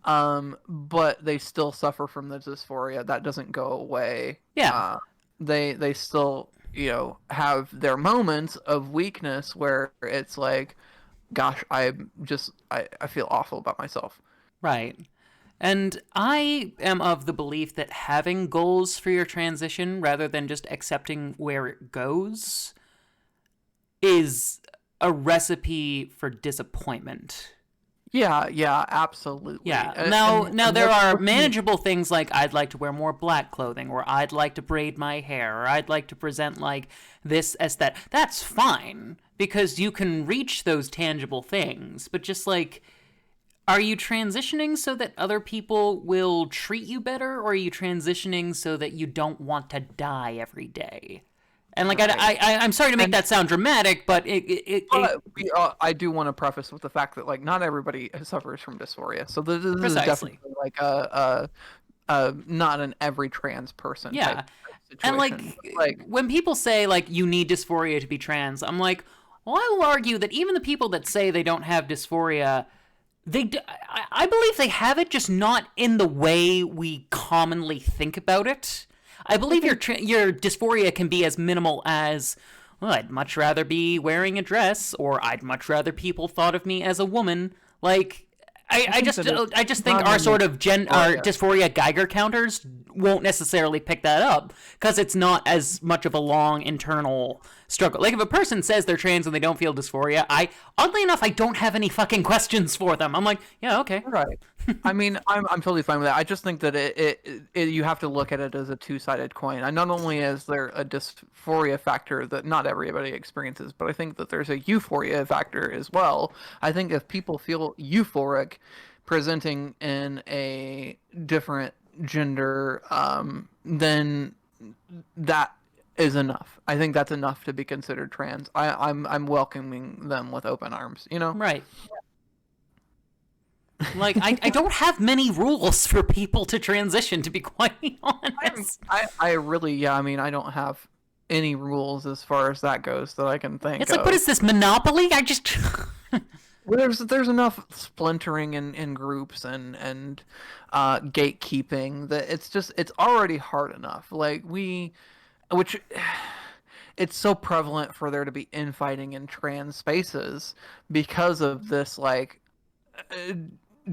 but they still suffer from the dysphoria that doesn't go away. Yeah, They still have their moments of weakness where it's like, gosh, I feel awful about myself. right. And I am of the belief that having goals for your transition rather than just accepting where it goes is a recipe for disappointment. Yeah, absolutely. Yeah. Now And there what's are looking manageable things like I'd like to wear more black clothing, or I'd like to braid my hair, or I'd like to present like this aesthetic. That's fine because you can reach those tangible things. But just like, are you transitioning so that other people will treat you better, or are you transitioning so that you don't want to die every day? And like, right. I'm sorry to make And that sound dramatic, but it I do want to preface with the fact that like not everybody suffers from dysphoria, so this is precisely. definitely like not an every trans person Yeah. type And like situation. But, like, when people say like you need dysphoria to be trans, I'm like, well, I will argue that even the people that say they don't have dysphoria, I believe they have it, just not in the way we commonly think about it. I I believe think your dysphoria can be as minimal as, well, I'd much rather be wearing a dress, or I'd much rather people thought of me as a woman. Like, I think that it's I just think not our only sort of our dysphoria. dysphoria Geiger counters won't necessarily pick that up because it's not as much of a long internal struggle. Like if a person says they're trans and they don't feel dysphoria, I oddly enough I don't have any fucking questions for them. I'm like, yeah, okay. Right. I mean, I'm totally fine with that. I just think that you have to look at it as a two-sided coin. And not only is there a dysphoria factor that not everybody experiences, but I think that there's a euphoria factor as well. I think if people feel euphoric presenting in a different gender, then that is enough. I think that's enough to be considered trans. I'm welcoming them with open arms, you know? Right. Like, I don't have many rules for people to transition, to be quite honest. I really, yeah, I mean, I don't have any rules as far as that goes that I can think It's like, what of. is this, Monopoly? I just. Well, there's enough splintering in groups and gatekeeping that it's already hard enough. Like which it's so prevalent for there to be infighting in trans spaces because of this like uh,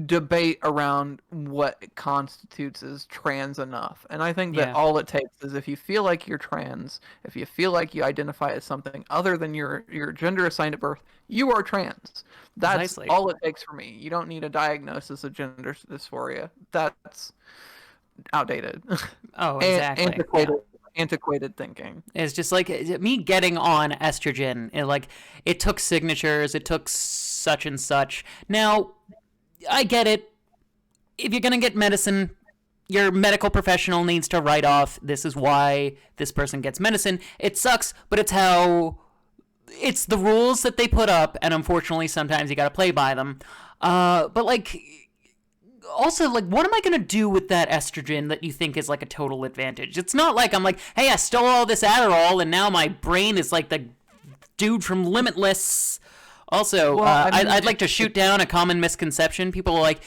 debate around what constitutes as trans enough. And I think that Yeah, all it takes is if you feel like you're trans, if you feel like you identify as something other than your gender assigned at birth, you are trans. That's precisely. all it takes for me. You don't need a diagnosis of gender dysphoria. That's outdated Oh, and exactly. Yeah. antiquated thinking. It's just like me getting on estrogen. It took signatures, it took such and such. Now, I get it. If you're going to get medicine, your medical professional needs to write off this is why this person gets medicine. It sucks, but it's the rules that they put up, and unfortunately sometimes you got to play by them. But like also, like, what am I gonna do with that estrogen that you think is like a total advantage? It's not like I'm like, hey, I stole all this Adderall and now my brain is like the dude from Limitless. Also, Well, I mean, I'd like to shoot down a common misconception. People are like,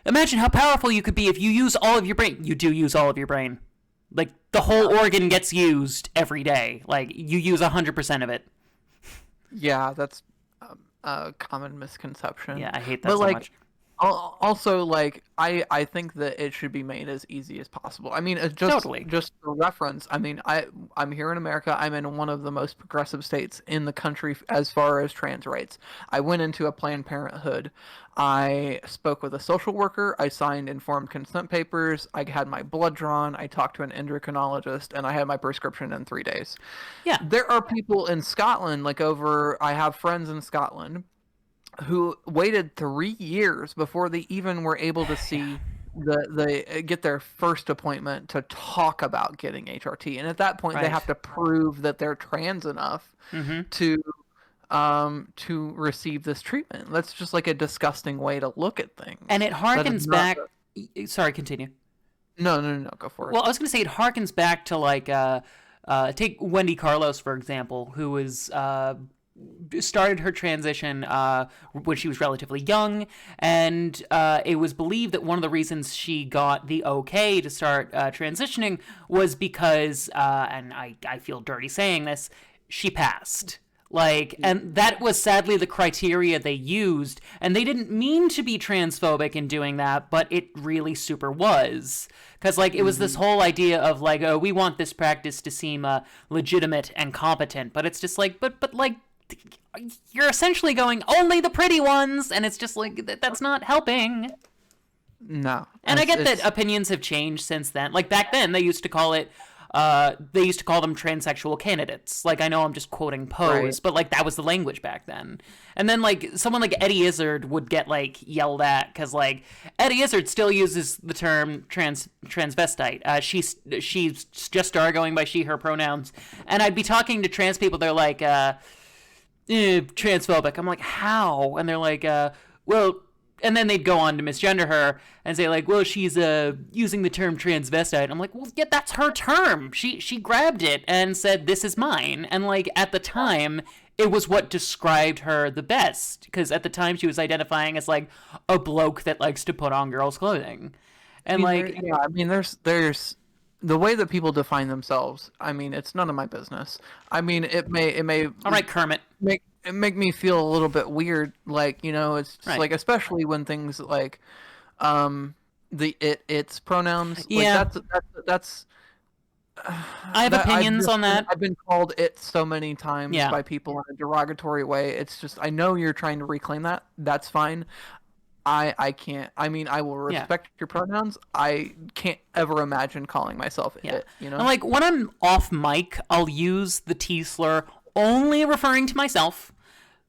imagine how powerful you could be if you use all of your brain. You do use all of your brain. Like, the whole organ gets used every day. Like, you use 100% of it. yeah, that's a common misconception. Yeah, I hate that But so like much. also, like I think that it should be made as easy as possible. I mean, Totally. just for reference. I mean, I'm here in America. I'm in one of the most progressive states in the country as far as trans rights. I went into a Planned Parenthood. I spoke with a social worker. I signed informed consent papers. I had my blood drawn. I talked to an endocrinologist, and I had my prescription in 3 days. Yeah, There are people in Scotland, like over. I have friends in Scotland who waited 3 years before they even were able to see the get their first appointment to talk about getting HRT. And at that point, they right. have to prove that they're trans enough Mm-hmm. to to receive this treatment. That's just like a disgusting way to look at And things. it That is harkens not back. Sorry, continue. no, go for it. Well, I was going to say it harkens back to like take Wendy Carlos for example, who was started her transition when she was relatively young, and it was believed that one of the reasons she got the okay to start transitioning was because, and I feel dirty saying this, she passed. Like, and that was sadly the criteria they used, and they didn't mean to be transphobic in doing that, but it really super was. Because, like, it was this whole idea of, like, oh, we want this practice to seem legitimate and competent, but it's just like, but like, you're essentially going only the pretty ones, and it's just like that's not helping. No. And I get that opinions have changed since then. Like back then, they used to call them transsexual candidates. Like I know I'm just quoting Pose, Right. but like that was the language back then. And then like someone like Eddie Izzard would get like yelled at because like Eddie Izzard still uses the term transvestite. She's just started going by she her pronouns. And I'd be talking to trans people. They're like transphobic. I'm like, how? And they're like, well. And then they'd go on to misgender her and say like, well, she's using the term transvestite. I'm like, well, yeah, that's her term. She grabbed it and said, this is mine. And like at the time, it was what described her the best, because at the time she was identifying as like a bloke that likes to put on girls' clothing. And there's the way that people define themselves. I mean, it's none of my business. I mean, it may. All right, Kermit. Make me feel a little bit weird, like, it's just Right. like, especially when things like its pronouns, Yeah. like that's I have opinions on that. I've been called it so many times Yeah. by people in a derogatory way. It's just, I know you're trying to reclaim that. That's fine. I can't. I mean, I will respect your pronouns. I can't ever imagine calling myself it. And like when I'm off mic, I'll use the T slur only referring to myself.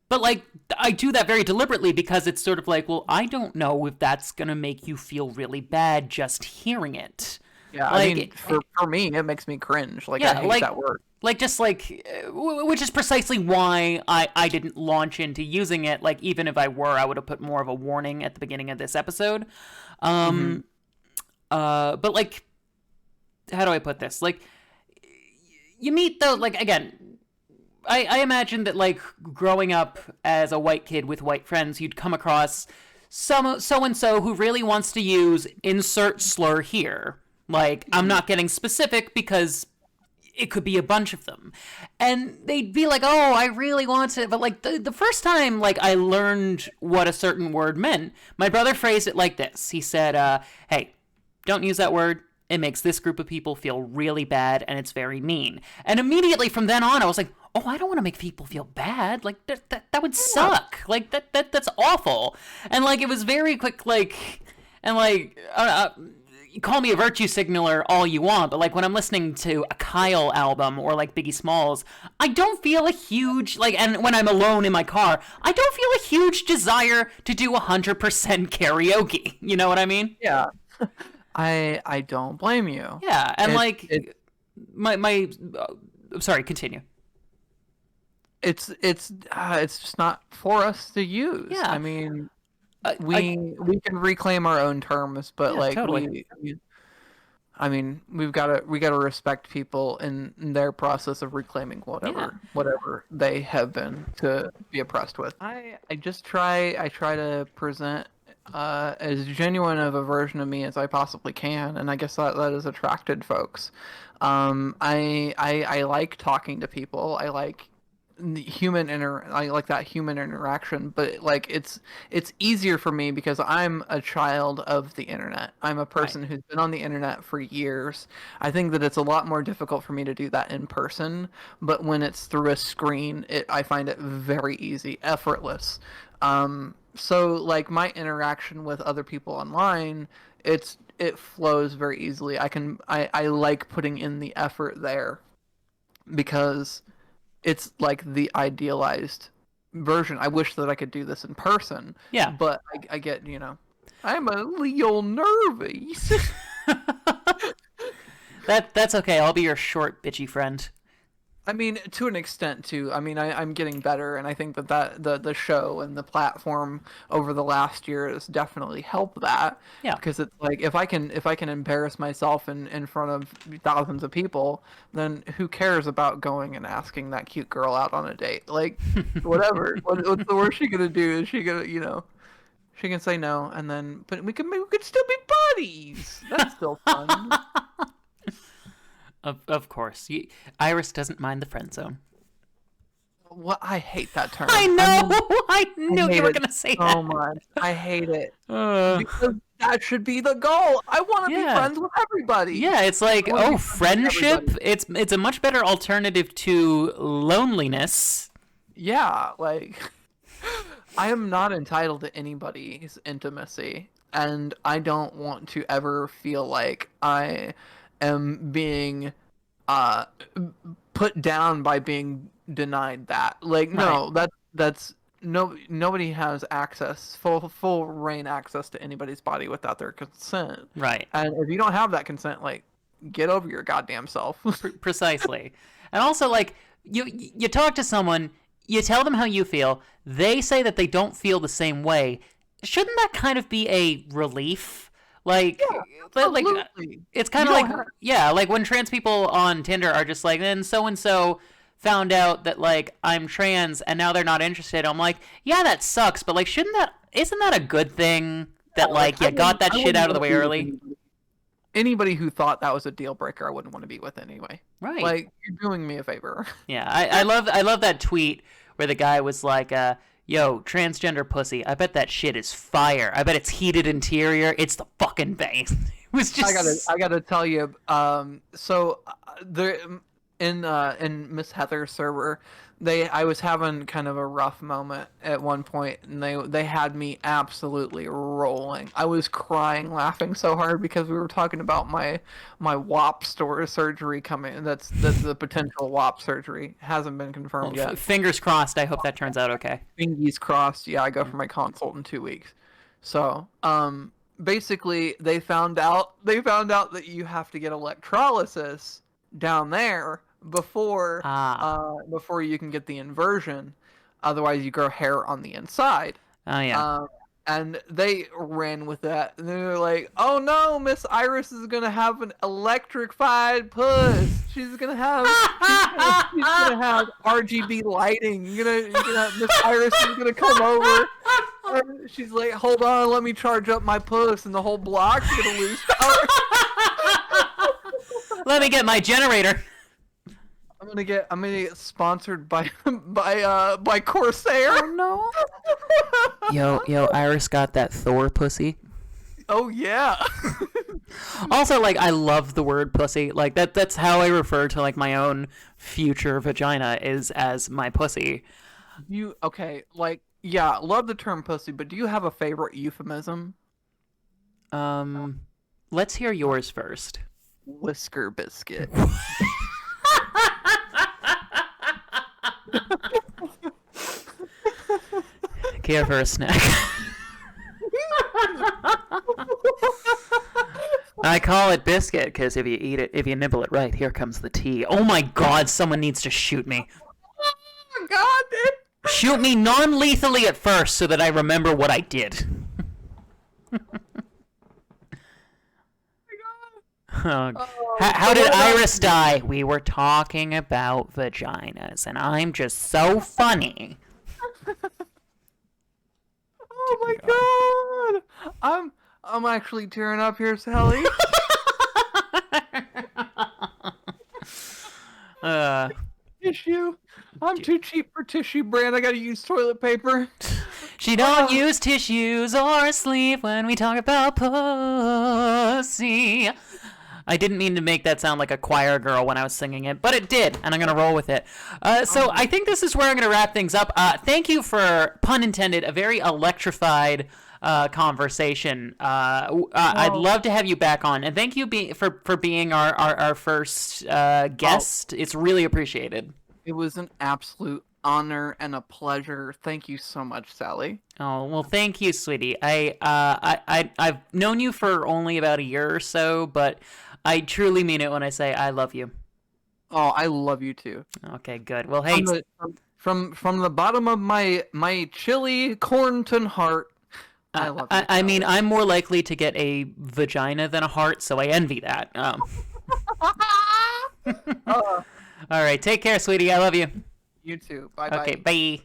But like I do that very deliberately because it's sort of like, well, I don't know if that's gonna make you feel really bad just hearing it. Yeah, like, I mean, for me, it makes me cringe. Like, yeah, I hate that word. Like, just like, which is precisely why I didn't launch into using it. Like, even if I were, I would have put more of a warning at the beginning of this episode. But like, how do I put this? Like, you meet though, like, again, I imagine that like growing up as a white kid with white friends, you'd come across some so-and-so who really wants to use insert slur here. Like, I'm not getting specific because it could be a bunch of them. And they'd be like, oh, I really want to. But like the first time like I learned what a certain word meant, my brother phrased it like this. He said, hey, don't use that word. It makes this group of people feel really bad, and it's very mean. And immediately from then on, I was like, oh, I don't want to make people feel bad. Like, that would suck. Like, that's awful. And, like, it was very quick, like, and, like, you call me a virtue signaler all you want, but, like, when I'm listening to a Kyle album or, like, Biggie Smalls, I don't feel a huge, like, and when I'm alone in my car, I don't feel a huge desire to do 100% karaoke. You know what I mean? Yeah. I don't blame you. Yeah, and my sorry, continue. It's just not for us to use. Yeah. I mean, we can reclaim our own terms, but Yeah, like totally. we've got to respect people in their process of reclaiming whatever they have been to be oppressed with. I try to present as genuine of a version of me as I possibly can, and I guess that has attracted folks. I like talking to people. I like I like that human interaction, but like it's easier for me because I'm a child of the internet. I'm a person who's been on the internet for years. I think that it's a lot more difficult for me to do that in person, but when it's through a screen, I find it very easy, effortless. So like my interaction with other people online, it flows very easily. I like putting in the effort there because it's like the idealized version. I wish that I could do this in person. Yeah. But I get, I'm a little nervous. That's okay. I'll be your short, bitchy friend. I mean, to an extent, too. I mean, I'm getting better, and I think that the show and the platform over the last year has definitely helped that. Yeah. Because it's like if I can embarrass myself in front of thousands of people, then who cares about going and asking that cute girl out on a date? Like, whatever. What's the worst she gonna do? Is she gonna, she can say no, and then but we could still be buddies. That's still fun. Of course. Iris doesn't mind the friend zone. Well, I hate that term. I know! I knew you were going to say that. So much. I hate it. Because that should be the goal. I want to be friends with everybody. Yeah, it's like, friendship? It's a much better alternative to loneliness. yeah, like I am not entitled to anybody's intimacy, and I don't want to ever feel like I am being uh put down by being denied that. Like Right. no, that's nobody has access, full reign access to anybody's body without their consent. Right. And if you don't have that consent, like get over your goddamn self. Precisely. And also, like, you talk to someone, you tell them how you feel, they say that they don't feel the same way. Shouldn't that kind of be a relief? Like, Yeah, like absolutely. it's You kind of don't like, have yeah, like when trans people on Tinder are just like, then so and so found out that like I'm trans and now they're not interested. I'm like, yeah, that sucks, but like, isn't that a good thing that like like you got that I shit wouldn't out of the want to way be with early? anybody who thought that was a deal breaker. I wouldn't want to be with anyway. Right. Like you're doing me a favor. Yeah, I love that tweet where the guy was like, "Yo, transgender pussy. I bet that shit is fire. I bet it's heated interior. It's the fucking best." It was just I gotta tell you. So there in Miss Heather's server, I was having kind of a rough moment at one point, and they had me absolutely rolling. I was crying, laughing so hard because we were talking about my WAP store surgery coming. That's the potential WAP surgery hasn't been well, confirmed yet. fingers crossed. I hope that turns out okay. Fingies crossed. Yeah, I go for my consult in 2 weeks. So, basically, they found out that you have to get electrolysis down there Ah, before you can get the inversion. Otherwise, you grow hair on the inside. oh yeah. Um, and they ran with that. And they were like, "Oh no, Miss Iris is gonna have an electrified puss. She's gonna have RGB lighting. Miss Iris is gonna come over. And she's like, hold on, let me charge up my puss, and the whole block's gonna lose power. Let me get my generator. I'm gonna get sponsored by by Corsair. No. Yo, Iris got that Thor pussy. Oh yeah. Also, like, I love the word pussy. Like that's how I refer to like my own future vagina is as my pussy. Okay, like yeah, love the term pussy, but do you have a favorite euphemism? Um, let's hear yours first. Whisker biscuit. Care for a snack? I call it biscuit because if you nibble it right, here comes the tea. Oh my god, someone needs to shoot me. Oh God, dude. Shoot me non-lethally at first so that I remember what I did. Oh, how did Iris die? We were talking about vaginas, and I'm just so funny. Oh my God. I'm actually tearing up here, Sally. Uh, Tissue. I'm too cheap for tissue brand. I gotta use toilet paper. she don't use tissues or sleep when we talk about pussy. I didn't mean to make that sound like a choir girl when I was singing it, but it did, and I'm going to roll with it. So I think this is where I'm going to wrap things up. Thank you for, pun intended, a very electrified conversation. I'd love to have you back on, and thank you for being our first guest. It's really appreciated. It was an absolute honor and a pleasure. Thank you so much, Sally. Oh well, thank you, sweetie. I've known you for only about a year or so, but I truly mean it when I say I love you. Oh, I love you too. Okay, good. Well, hey, From the bottom of my chilly Cornton heart, I love you. I mean, I'm more likely to get a vagina than a heart, so I envy that. All right, take care, sweetie. I love you. You too. Bye bye. Okay, bye.